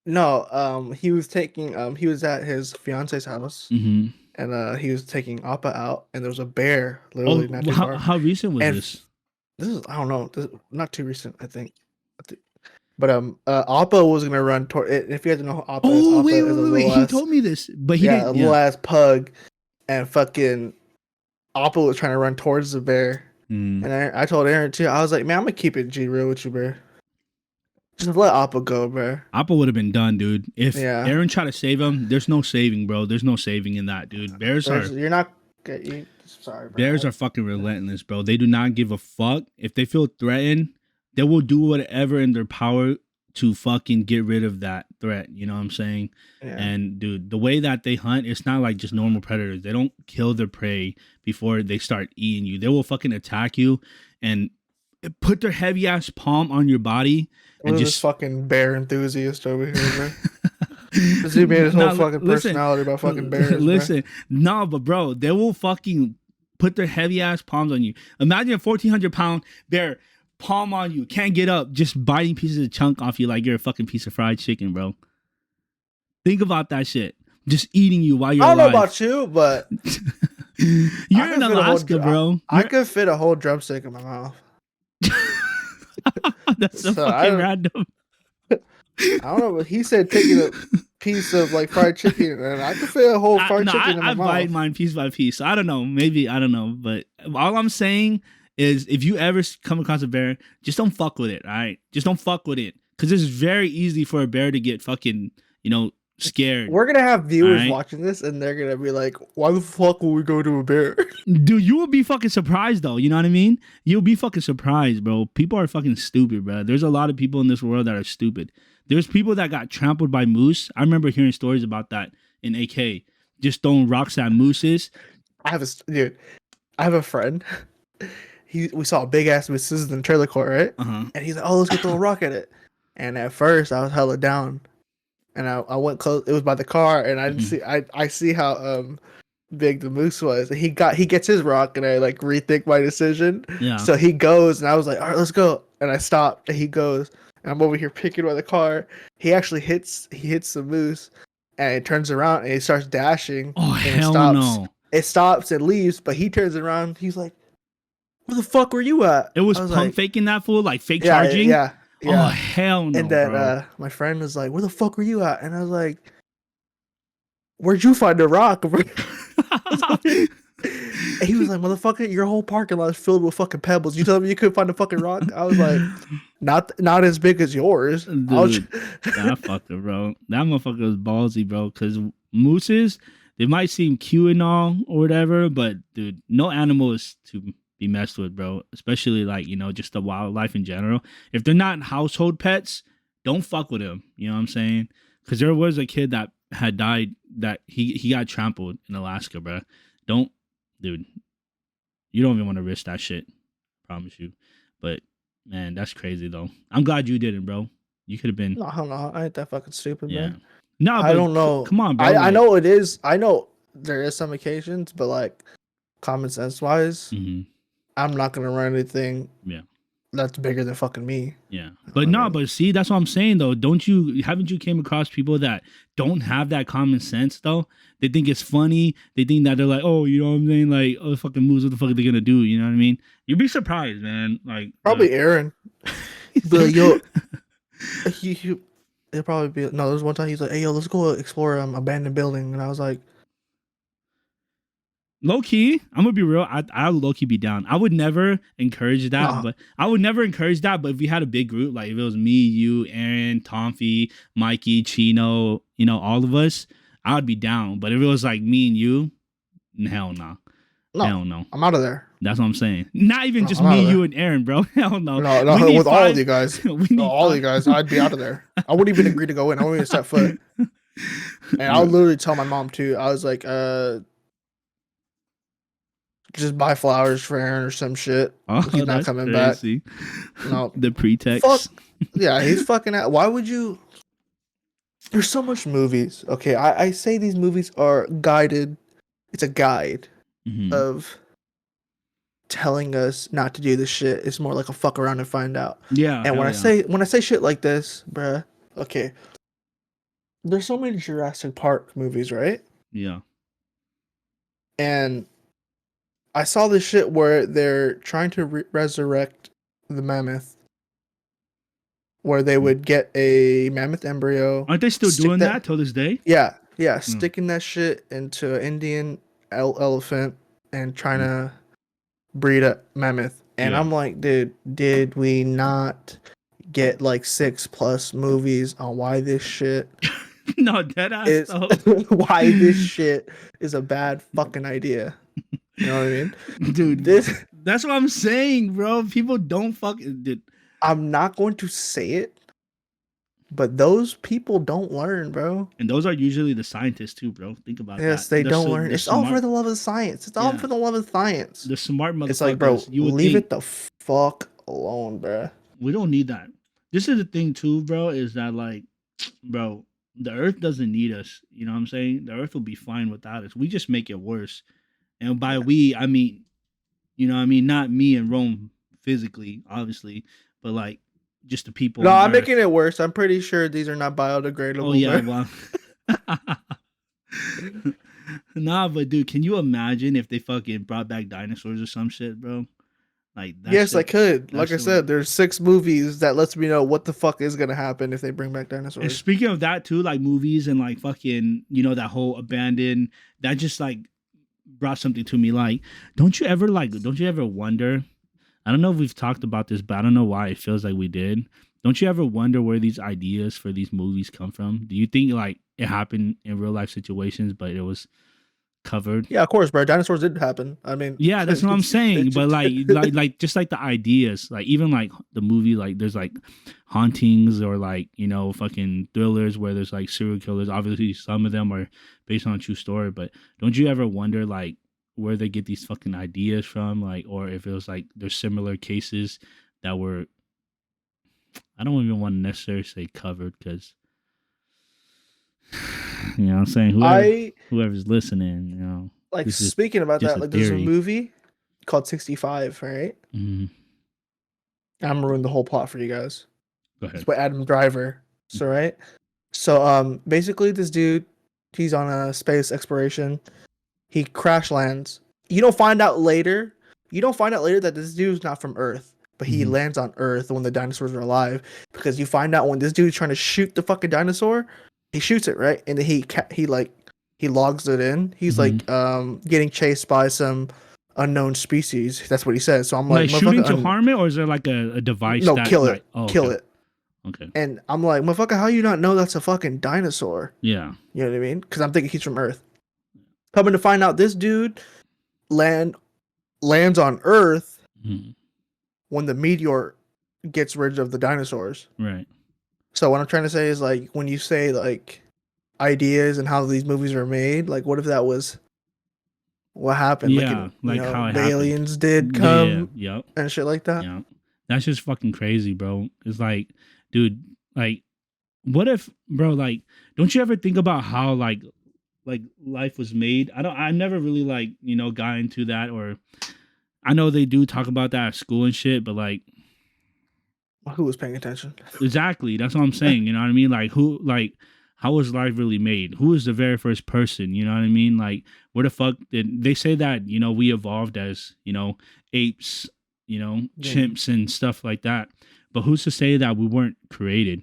No, he was he was at his fiance's house, Mm-hmm. and he was taking Appa out, and there was a bear Oh, literally not too far. how recent was And this? This is, I don't know, this is not too recent, I think. But Appa was gonna run toward it. If you guys don't know who Appa is, Oh, Appa wait. is a little He ass, told me this, but he a didn't. little ass pug, and fucking Appa was trying to run towards the bear. Mm. And I told Aaron too. I was like, man, I'm gonna keep it G real with you, bro. Just let Appa go, bro. Appa would have been done, dude. If Yeah. Aaron tried to save him, there's no saving, bro. There's no saving in that, dude. You're not. Sorry, bro. Bears are fucking relentless, bro. They do not give a fuck. If they feel threatened, they will do whatever in their power to fucking get rid of that threat. You know what I'm saying? Yeah. And dude, the way that they hunt, it's not like just normal predators. They don't kill their prey before they start eating you. They will fucking attack you and put their heavy ass palm on your body and just fucking bear enthusiast over here, bro. This dude made his whole fucking personality about fucking bears. Listen, no, but bro, they will fucking put their heavy ass palms on you. Imagine a 1,400-pound bear palm on you, can't get up, just biting pieces of chunk off you like you're a fucking piece of fried chicken, bro. Think about that shit. Just eating you while you're alive. I don't know about you, but you're in Alaska, bro. I could fit a whole drumstick in my mouth. That's so fucking random. I don't know, but he said taking a piece of like fried chicken, and I could fit a whole fried chicken in my mouth. I bite mine piece by piece. So I don't know. Maybe, I don't know. But all I'm saying is if you ever come across a bear, just don't fuck with it, all right? Just don't fuck with it. Because it's very easy for a bear to get fucking, scared. We're going to have viewers watching this, and they're going to be like, why the fuck will we go to a bear? Dude, you will be fucking surprised, though. You know what I mean? You'll be fucking surprised, bro. People are fucking stupid, bro. There's a lot of people in this world that are stupid. There's people that got trampled by moose. I remember hearing stories about that in AK. Just throwing rocks at mooses. I have a friend. We saw a big ass moose. This is in the trailer court, right? Uh-huh. And he's like, "Oh, let's go throw a rock at it." And at first, I was hella down, and I went close. It was by the car, and I didn't see. I see how big the moose was. And he gets his rock, and I like rethink my decision. Yeah. So he goes, and I was like, "All right, let's go." And I stopped, and he goes. And I'm over here picking by the car. He actually hits the moose, and it turns around and he starts dashing. Oh, and hell no! It stops and leaves, but he turns around. He's like, "Where the fuck were you at?" It was pump faking that fool, like fake charging. Yeah. Oh hell no! And then my friend was like, "Where the fuck were you at?" And I was like, "Where'd you find the rock?" And he was like, "Motherfucker, your whole parking lot is filled with fucking pebbles. You tell me you couldn't find a fucking rock?" I was like, "Not as big as yours." Dude, that fucker, bro. That motherfucker was ballsy, bro. Because mooses, they might seem cute and all or whatever, but dude, no animal is to be messed with, bro. Especially like just the wildlife in general. If they're not household pets, don't fuck with them. You know what I'm saying? Because there was a kid that had died that he got trampled in Alaska, bro. Dude, you don't even want to risk that shit. Promise you. But man, that's crazy though. I'm glad you didn't, bro. You could have been. No, I ain't that fucking stupid, man. No, I don't know. Come on, bro. I know it is. I know there is some occasions, but like common sense wise, I'm not gonna run anything. Yeah. That's bigger than fucking me. Yeah. But but see, that's what I'm saying though. Haven't you came across people that don't have that common sense though? They think it's funny. They think that they're like, oh, you know what I'm saying? Like, oh, fucking moves, what the fuck are they gonna do? You know what I mean? You'd be surprised, man. Like probably Aaron. But yo, it'll probably be no. There was one time he's like, "Hey, yo, let's go explore abandoned building," and I was like, low key, I'm gonna be real. I would low key be down. I would never encourage that, but if we had a big group, like if it was me, you, Aaron, Tomfy, Mikey, Chino, all of us, I would be down. But if it was like me and you, hell no. Hell no. I'm out of there. That's what I'm saying. Not even just me, you, and Aaron, bro. Hell no. No, with all of you guys. All of you guys, I'd be out of there. I wouldn't even agree to go in. I wouldn't even step foot. And I'll literally tell my mom too. I was like, just buy flowers for Aaron or some shit. Oh, He's not that's coming back. crazy. No, The fuck. pretext. Yeah, he's fucking out. Why would you? There's so much movies. Okay, I say these movies are guided. It's a guide Hmm. of telling us not to do this shit. It's more like a fuck around and find out. Yeah, And hell yeah. when I say shit like this, bruh, okay, there's so many Jurassic Park movies, right? Yeah. And I saw this shit where they're trying to resurrect the mammoth, where they would get a mammoth embryo. Aren't they still doing that till this day? Yeah, sticking that shit into an Indian elephant and trying to breed a mammoth. And Yeah. I'm like, dude, did we not get like 6+ movies on why this shit No, dead ass is though. why this shit is a bad fucking idea? You know what I mean? Dude, This that's what I'm saying, bro. People don't fucking dude. I'm not going to say it, but those people don't learn, bro. And those are usually the scientists too, bro. Think about that. Yes, they don't learn. They're It's all for smart. the love of science. It's all Yeah. for the love of science. The smart motherfuckers. It's like, bro, you would leave think it the fuck alone, bro. we don't need that. This is the thing too, bro, is that like, bro, the earth doesn't need us. You know what I'm saying? The earth will be fine without us. We just make it worse. And by we, I mean, you know what I mean? Not me and Rome physically, obviously, but like just the people. No, on I'm Earth. making it worse. I'm pretty sure these are not biodegradable. Oh yeah, bro. well. Nah, but dude, can you imagine if they fucking brought back dinosaurs or some shit, bro? Like that Yes, shit, I could. Like I shit said, would- there's 6 movies that lets me know what the fuck is gonna happen if they bring back And dinosaurs. speaking of that too, like movies and like fucking, you know, that whole abandoned, that just like brought something to me. Like, don't you ever wonder? I don't know if we've talked about this, but I don't know why it feels like we did. Don't you ever wonder where these ideas for these movies come from? Do you think like it happened in real life situations, but it was covered? Yeah, of course, bro. Dinosaurs did happen. I mean, Yeah, that's what I'm saying. it But just- like just like the ideas, like even like the movie, like there's like hauntings or like, you know, fucking thrillers where there's like serial killers. Obviously, some of them are based on a true story, but don't you ever wonder like where they get these fucking ideas from, like, or if it was like there's similar cases that were, I don't even want to necessarily say covered because, you know what I'm saying, whoever's listening, you know. like This is speaking about just that, a like there's a theory. movie called 65, right? Mhm. I'm gonna ruin the whole plot for you guys. Go ahead. It's by Adam Driver. So right. So basically this dude, he's on a space exploration. He crash lands. You don't find out later that this dude's not from Earth, but he Mhm. lands on Earth when the dinosaurs are alive. Because you find out when this dude's trying to shoot the fucking dinosaur, he shoots it, right? And then he logs it in. He's like getting chased by some unknown species. That's what he says. So I'm Like like, shooting motherfucker, to harm it, or is there like a device no, that kill it, like, oh, kill okay. it. Okay. And I'm like, motherfucker, how you not know that's a fucking dinosaur? Yeah. You know what I mean? Because I'm thinking he's from Earth. Coming to find out, this dude lands on Earth Mhm. when the meteor gets rid of the dinosaurs. Right. So what I'm trying to say is, like, when you say like ideas and how these movies are made, like, what if that was what happened? Yeah, like, how it the happened. aliens did come Yeah. Yep. and shit like that. Yeah. That's just fucking crazy, bro. It's like, dude, like, what if, bro, like, don't you ever think about how like life was made? I never really like, you know, got into that, or I know they do talk about that at school and shit, but like, Who was paying attention? exactly, that's what I'm saying. You know what I mean? Like, how was life really made? Who was the very first person? You know what I mean? Like, where the fuck did they say that, you know, we evolved as, you know, apes, you know, chimps and stuff like that. But who's to say that we weren't created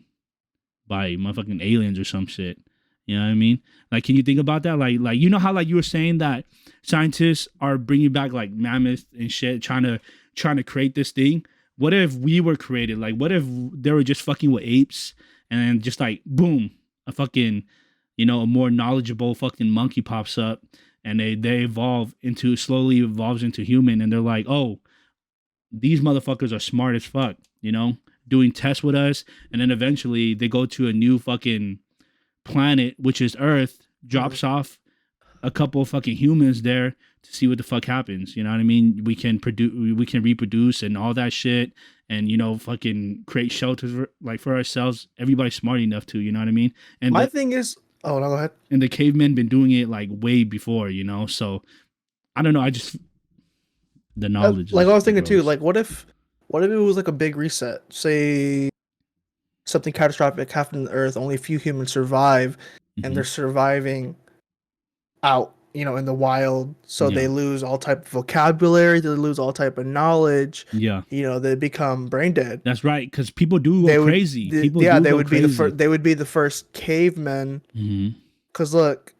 by motherfucking aliens or some shit? You know what I mean? Like, can you think about that? Like, you know how like you were saying that scientists are bringing back like mammoths and shit, trying to create this thing. What if we were created? Like, what if they were just fucking with apes and then just like boom, a fucking, you know, a more knowledgeable fucking monkey pops up and they slowly evolves into human, and they're like, oh, these motherfuckers are smart as fuck, you know, doing tests with us, and then eventually they go to a new fucking planet, which is Earth, drops off a couple of fucking humans there, to see what the fuck happens. You know what I mean? We can reproduce and all that shit, and fucking create shelters for ourselves. Everybody's smart enough to, you know what I mean? And my thing is, oh no, go ahead. And the cavemen been doing it like way before, So I don't know. The knowledge. Like I was thinking too. Like, what if it was like a big reset? Say something catastrophic happened on Earth. Only a few humans survive, and they're surviving out, in the wild. So they lose all type of vocabulary. They lose all type of knowledge. Yeah. They become brain dead. That's right, because people do go crazy. They would be the first cavemen. Because look,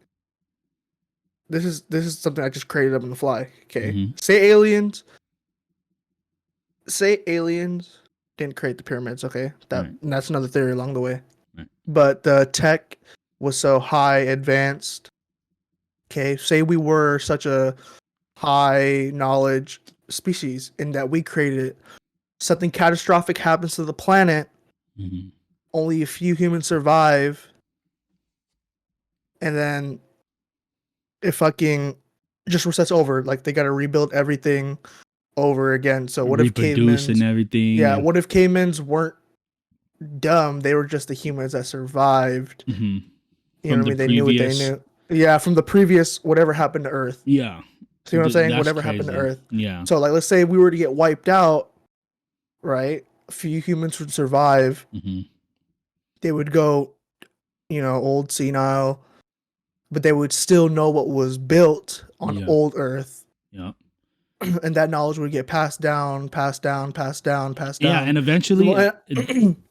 this is something I just created up on the fly. Okay, say aliens didn't create the pyramids. Okay, that's another theory along the way. Right. But the tech was so high advanced. Okay, say we were such a high knowledge species in that we created it. Something catastrophic happens to the planet. Only a few humans survive. And then it fucking just resets over. Like they got to rebuild everything over again. So what if cavemen and everything? Yeah, what if cavemen weren't dumb? They were just the humans that survived. You know what I mean? They knew what they knew. Yeah, from the previous whatever happened to Earth. Yeah. See what I'm saying? That's Whatever crazy. happened to Earth. Yeah. So like, let's say we were to get wiped out, right? A few humans would survive. They would go, old, senile, but they would still know what was built on old Earth. Yeah. And that knowledge would get passed down. Yeah, and eventually,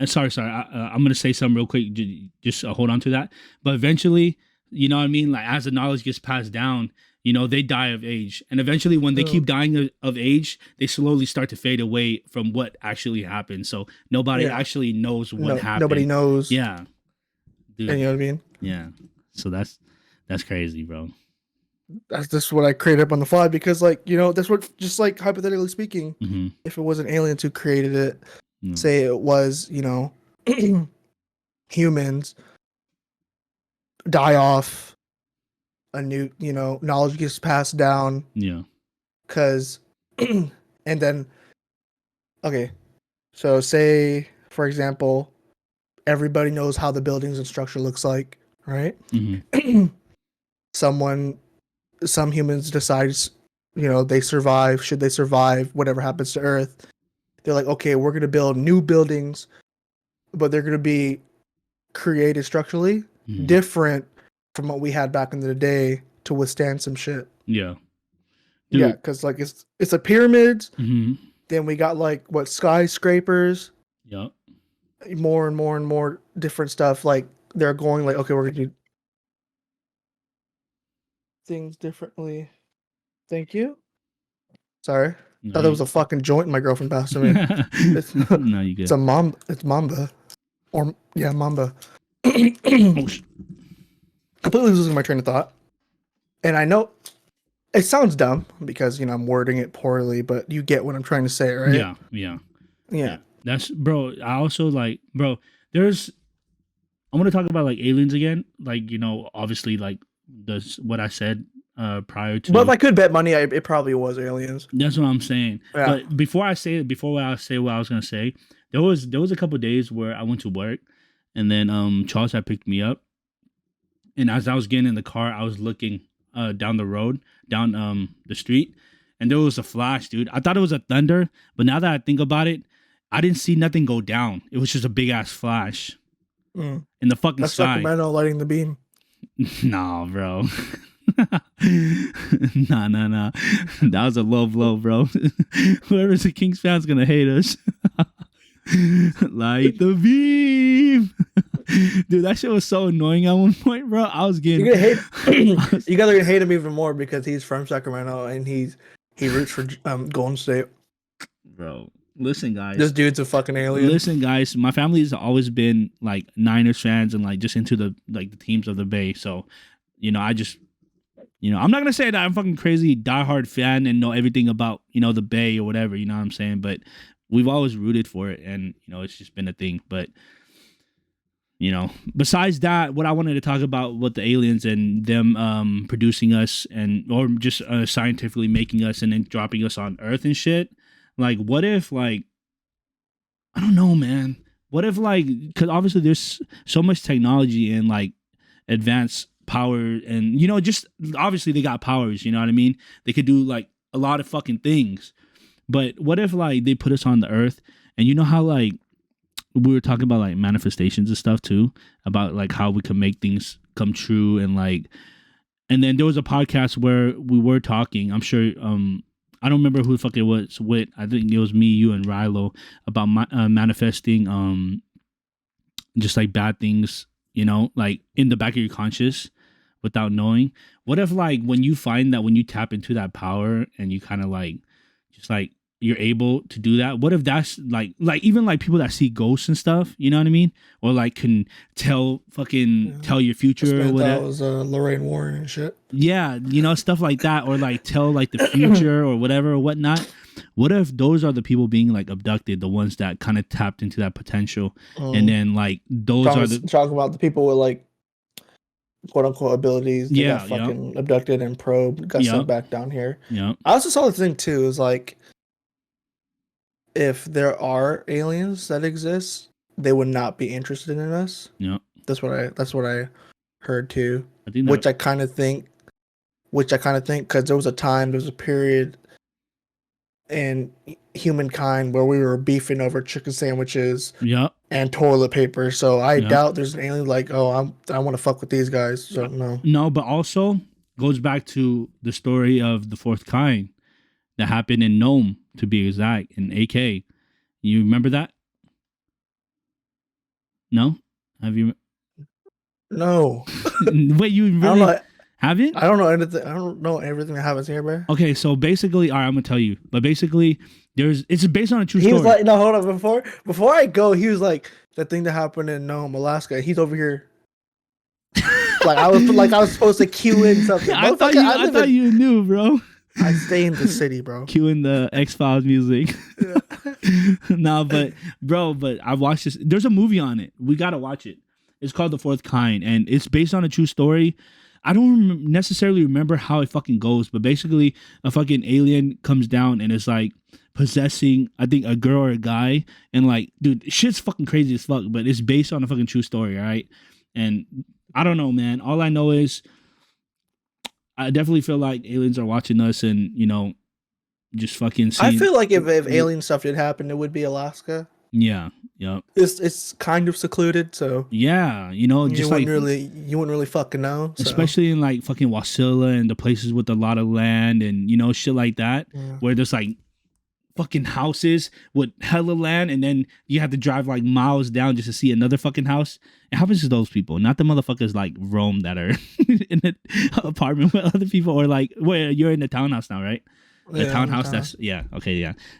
sorry, I'm gonna say something real quick. Just hold on to that. But eventually, you know what I mean? Like as the knowledge gets passed down, they die of age, and eventually, when they keep dying of age, they slowly start to fade away from what actually happened. So nobody actually knows what happened. Nobody knows. Yeah, dude. You know what I mean? Yeah. So that's crazy, bro. That's just what I created up on the fly because, like, that's what, just like hypothetically speaking, if it wasn't aliens who created it, say it was, humans die off, a new, knowledge gets passed down. Yeah. Because, and then, okay, so say, for example, everybody knows how the buildings and structure looks like, right? Some humans decides, they survive. Should they survive, whatever happens to Earth, they're like, okay, we're going to build new buildings, but they're going to be created structurally different from what we had back in the day to withstand some shit. Yeah. Dude. Yeah, because like it's the pyramids. Then we got like skyscrapers. Yeah. More and more and more different stuff. Like they're going like, okay, we're going to do things differently. Thank you. Sorry. Thought there was a fucking joint in my girlfriend passed me. No, you good. It's Mamba. Or Mamba. Completely losing my train of thought. And I know it sounds dumb because I'm wording it poorly, but you get what I'm trying to say, right? Yeah. That's, bro. I also like, bro. I want to talk about like aliens again. Like obviously like what I said prior to. But if I could bet money, it probably was aliens. That's what I'm saying. Yeah. But before I say what I was gonna say, there was a couple of days where I went to work, and then Charles had picked me up, and as I was getting in the car, I was looking down the road, down the street, and there was a flash, dude. I thought it was a thunder, but now that I think about it, I didn't see nothing go down. It was just a big ass flash in the fucking sky. That's Sacramento lighting the beam. Nah, bro. Nah. That was a low blow, bro. Whoever's a Kings fan's gonna hate us. Light the beam. Dude, that shit was so annoying at one point, bro. I was getting. You guys are gonna hate him even more because he's from Sacramento and he roots for Golden State. Bro, listen, guys. This dude's a fucking alien. Listen, guys. My family has always been like Niners fans and like just into the teams of the Bay. So, I just, I'm not gonna say that I'm fucking crazy diehard fan and know everything about the Bay or whatever. You know what I'm saying? But we've always rooted for it, and it's just been a thing. But you know, besides that, what I wanted to talk about with the aliens and them producing us and or just scientifically making us and then dropping us on Earth and shit. Like, what if, like, I don't know, man. What if, like, because obviously there's so much technology and like advanced power, and you know, just obviously they got powers. You know what I mean? They could do like a lot of fucking things. But what if like they put us on the Earth, and you know how like we were talking about like manifestations and stuff too, about like how we can make things come true, and like, and then there was a podcast where we were talking. I'm sure I don't remember who the fuck it was with. I think it was me, you, and Rilo about manifesting just like bad things, you know, like in the back of your conscious without knowing. What if like when you find that when you tap into that power and you kind of like just like you're able to do that, what if that's like even like people that see ghosts and stuff, you know what I mean, or like can tell your future or whatever. That was Lorraine Warren and shit. Yeah, you know, stuff like that, or like tell like the future or whatever or whatnot. What if those are the people being like abducted, the ones that kind of tapped into that potential, and then like those talking about the people with like quote unquote abilities. They got fucking abducted and probed, got sent back down here. Yeah, I also saw the thing too is like, if there are aliens that exist, they would not be interested in us. Yeah, that's what I heard too. I think which I kind of think, because there was a period in humankind where we were beefing over chicken sandwiches, and toilet paper. So I doubt there's an alien like, oh, I want to fuck with these guys. So no, but also goes back to the story of the fourth kind that happened in Nome, to be exact, in AK. You remember that? No? Have you? No. Wait, you really haven't? I don't know anything. I don't know everything that happens here, bro. Okay, so basically, all right, I'm gonna tell you. But basically, it's based on a true story. He was like, no, hold on. Before I go, he was like, the thing that happened in Nome, Alaska. He's over here. I was supposed to cue in something. I thought you knew, bro. I stay in the city, bro. Cueing the X-Files music. No, but I watched this. There's a movie on it. We gotta watch it. It's called The Fourth Kind, and it's based on a true story. I don't necessarily remember how it fucking goes, but basically a fucking alien comes down and it's like possessing, I think, a girl or a guy, and like, dude, shit's fucking crazy as fuck, but it's based on a fucking true story, all right? And I don't know, man. All I know is I definitely feel like aliens are watching us, and you know, just fucking seeing. I feel like if alien stuff did happen, it would be Alaska. Yeah. It's kind of secluded, so yeah, you know, just you wouldn't really fucking know. So. Especially in like fucking Wasilla and the places with a lot of land and you know shit like that, where there's like fucking houses with hella land, and then you have to drive like miles down just to see another fucking house. It happens to those people, not the motherfuckers like Rome that are in an apartment with other people, or like where you're in the townhouse now, right? The townhouse,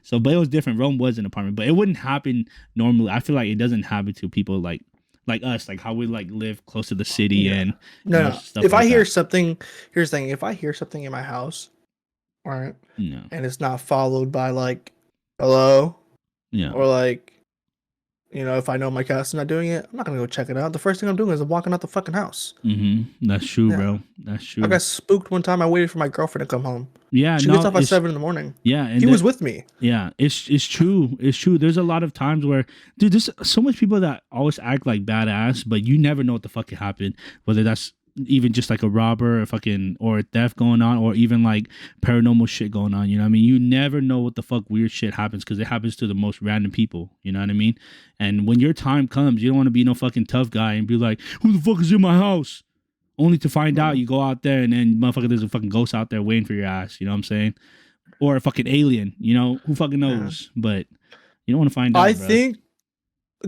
So, but it was different. Rome was an apartment, but it wouldn't happen normally. I feel like it doesn't happen to people like us, like how we like live close to the city and no. If I hear something, here's the thing: if I hear something in my house, all right, and it's not followed by like hello, or like, you know, if I know my cat's not doing it, I'm not gonna go check it out. The first thing I'm doing is I'm walking out the fucking house. That's true, bro. That's true. I got spooked one time. I waited for my girlfriend to come home. Yeah, she gets off at 7 a.m. Yeah, and he was with me. Yeah, it's true. It's true. There's a lot of times where, dude, there's so much people that always act like badass, but you never know what the fuck could happen. Whether that's even just like a robber or a theft going on, or even like paranormal shit going on. You know what I mean? You never know what the fuck weird shit happens, because it happens to the most random people. You know what I mean? And when your time comes, you don't want to be no fucking tough guy and be like, who the fuck is in my house? Only to find out you go out there and then motherfucker, there's a fucking ghost out there waiting for your ass. You know what I'm saying? Or a fucking alien. You know, who fucking knows? But you don't want to find out. I think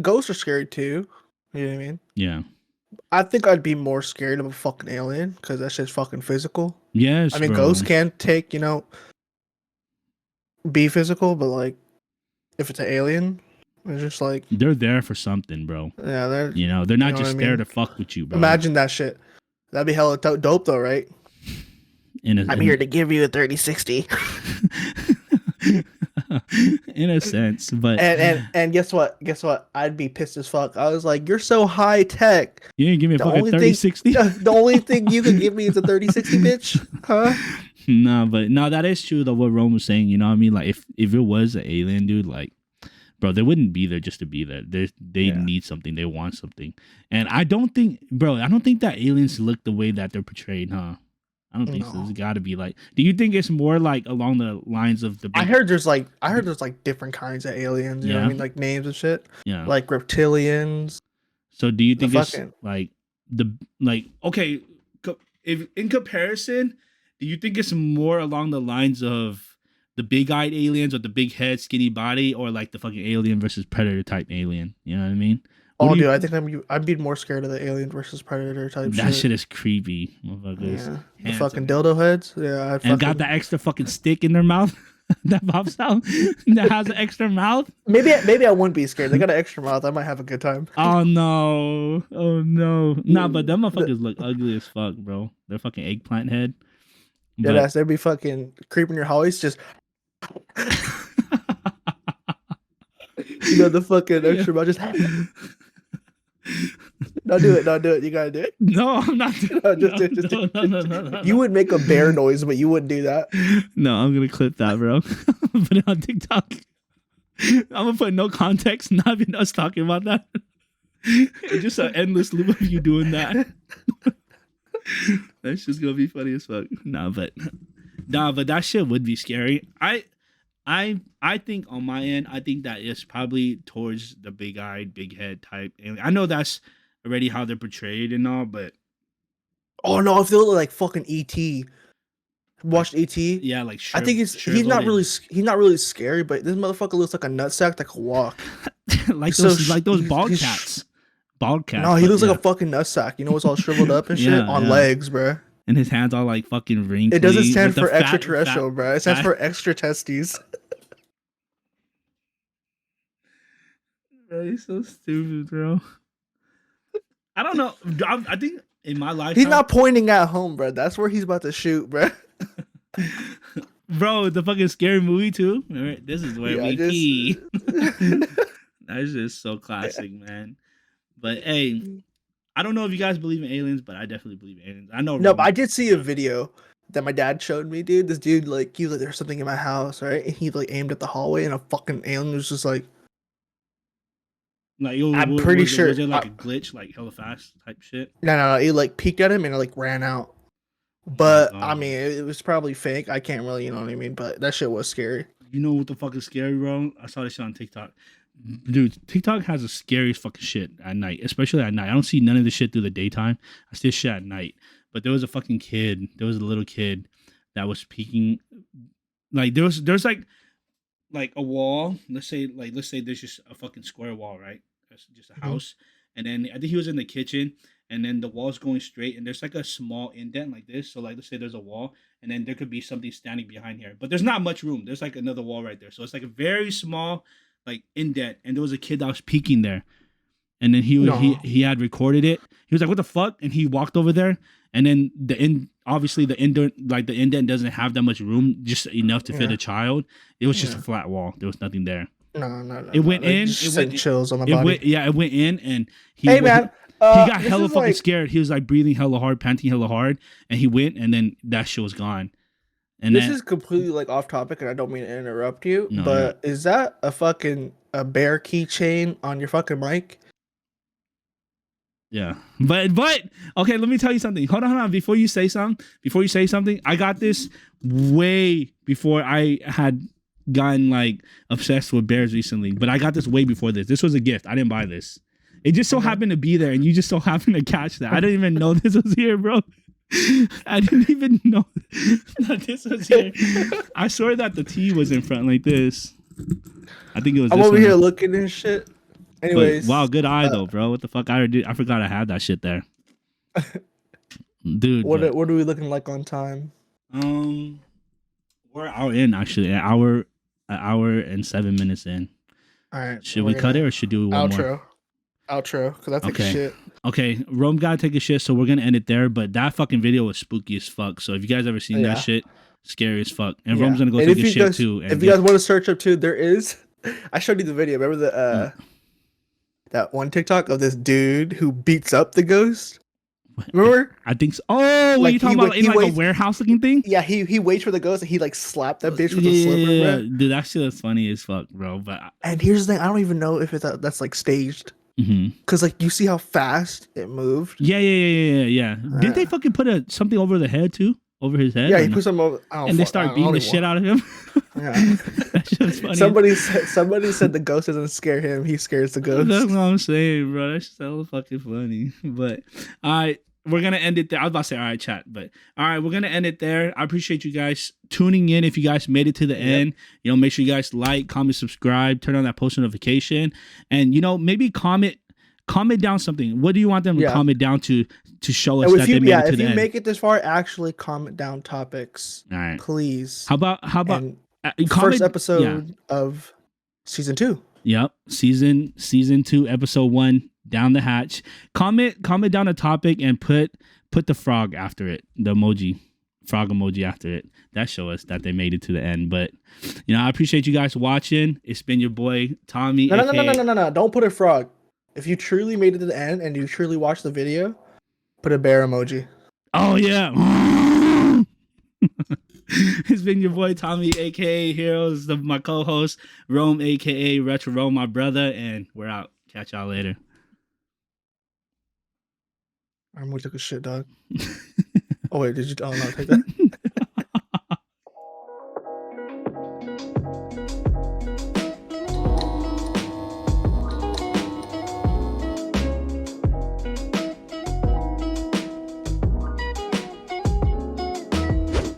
ghosts are scary too. You know what I mean? Yeah. I think I'd be more scared of a fucking alien, because that shit's fucking physical. Yes, I mean, ghosts can take, you know, be physical, but like, if it's an alien, it's just like they're there for something, bro. Yeah, they're not just there to fuck with you, bro. Imagine that shit. That'd be hella dope, though, right? I'm here to give you a 30-60. In a sense, but And guess what? Guess what? I'd be pissed as fuck. I was like, "You're so high tech. you didn't give me a The fucking only 3060. thing, the only thing you could give me is a 3060, bitch, huh?" Nah, but no, that is true though. What Rome was saying, you know what I mean? Like, if it was an alien, dude, like, bro, they wouldn't be there just to be there. They need something. They want something. And I don't think that aliens look the way that they're portrayed, huh? I don't think so. There's got to be like. Do you think it's more like along the lines of the? I heard there's like different kinds of aliens. You know what I mean? Like names and shit. Yeah. Like reptilians. So do you think it's okay? If in comparison, do you think it's more along the lines of the big-eyed aliens with the big head, skinny body, or like the fucking Alien versus Predator type alien? You know what I mean? Oh, dude, I think I'd be more scared of the Alien versus Predator type shit. That shit is creepy, motherfuckers. Yeah, the fucking dildo heads. Yeah, and got the extra fucking stick in their mouth that pops out. That has an extra mouth. Maybe I wouldn't be scared. They got an extra mouth. I might have a good time. Oh no! Nah, but them motherfuckers look ugly as fuck, bro. They're fucking eggplant head. Yeah, they'd be fucking creeping your hallways. Just the fucking extra mouth. Just. Don't do it. You gotta do it. No, I'm not doing it. No. You would make a bear noise, but you wouldn't do that. No, I'm gonna clip that, bro. Put it on TikTok. I'm gonna put no context, not even us talking about that. It's just an endless loop of you doing that. That's just gonna be funny as fuck. Nah, but that shit would be scary. I think on my end, I think that it's probably towards the big-eyed, big-head type alien. I know that's already how they're portrayed and all, but oh no, I feel like fucking ET. Watched ET? Yeah, like I think he's not really scary, but this motherfucker looks like a nutsack that can walk. like those bald cats. Bald cats. No, he looks like a fucking nutsack. You know, it's all shriveled up and shit on legs, bro. And his hands are like fucking wrinkly. It doesn't stand for extraterrestrial, bro. It stands for extra testes. Bro, he's so stupid, bro. I don't know. I think in my life, he's not pointing at home, bro. That's where he's about to shoot, bro. Bro, the fucking scary movie too. This is where we pee. That's just so classic, man. But hey, I don't know if you guys believe in aliens, but I definitely believe in aliens. I know. No, but I did see a video that my dad showed me, dude. This dude, like, he was like, "There's something in my house," right? And he like aimed at the hallway, and a fucking alien was just like. I'm pretty sure. Was it like a glitch, like hella fast type shit? No. It like peeked at him and it like ran out. But I mean, it was probably fake. I can't really, you know what I mean. But that shit was scary. You know what the fuck is scary, bro? I saw this shit on TikTok. Dude, TikTok has the scariest fucking shit at night, especially at night. I don't see none of this shit through the daytime. I see this shit at night. But there was a fucking kid. There was a little kid that was peeking. Like there's like a wall. Let's say there's just a fucking square wall, right? That's just a house. And then I think he was in the kitchen, and then the wall's going straight, and there's like a small indent like this. So like let's say there's a wall, and then there could be something standing behind here. But there's not much room. There's like another wall right there. So it's like a very small like indent, and there was a kid that was peeking there. And then he had recorded it. He was like, "What the fuck?" And he walked over there, and then the indent doesn't have that much room, just enough to fit a child. It was just a flat wall. There was nothing there. No. It went in. It went chills on the body. It went in, and he got hella fucking scared. He was like breathing hella hard, panting hella hard, and he went, and then that shit was gone. And this is completely like off topic, and I don't mean to interrupt you, but is that a bear keychain on your fucking mic? Yeah, but okay, let me tell you something. Hold on. Before you say something, I got this way before I had gotten like obsessed with bears recently. But I got this way before this. This was a gift. I didn't buy this. It just so happened to be there, and you just so happened to catch that. I didn't even know this was here, bro. I didn't even know that this was here. I swear that the T was in front like this. I think it was. I'm over here looking and shit. Anyways, but, wow, good eye though, bro. What the fuck? I forgot I had that shit there, dude. What are we looking like on time? We're an hour in actually. An hour and 7 minutes in. All right. Should we cut it or should we do one more? Outro, because I take a shit. Okay, Rome gotta take a shit, so we're gonna end it there. But that fucking video was spooky as fuck. So if you guys ever seen that shit, scary as fuck. And Yeah. Rome's gonna go And through if this you shit guys, too. And if you guys want to search up too, there is. I showed you the video. Remember Mm. that one TikTok of this dude who beats up the ghost? Remember? I think so. Oh, what Like, you talking about? In like a warehouse looking thing? Yeah, he waits for the ghost and he like slapped that bitch with Yeah, a slipper, bro. dude, that shit is funny as fuck, bro. But And here's the thing: I don't even know if that's like staged, mhm. because like you see how fast it moved. Yeah. Did they fucking put something over the head too? Over his head? Yeah, or he no? put some over, And they start beating the shit out of him. Yeah. That shit was funny. Somebody said the ghost doesn't scare him; he scares the ghost. That's what I'm saying, bro. That's so fucking funny. But all right, we're gonna end it there. I was about to say all right, chat, but all right, we're gonna end it there. I appreciate you guys tuning in. If you guys made it to the end, make sure you guys like, comment, subscribe, turn on that post notification, and maybe comment down something. What do you want them to comment down to show us that they made it to the end? If you make it this far, actually comment down topics. All right, please. How about first episode of season 2? Yep, season 2, episode 1. Down the hatch. Comment down a topic and put the frog after it. The frog emoji after it. That show us that they made it to the end. But I appreciate you guys watching. It's been your boy Tommy. No. Don't put a frog. If you truly made it to the end and you truly watched the video, put a bear emoji. Oh yeah. It's been your boy Tommy, aka Heroes, my co-host Rome, aka Retro Rome, my brother, and we're out. Catch y'all later. I'm gonna take a shit, dog. Oh wait, did you? Oh no, take that.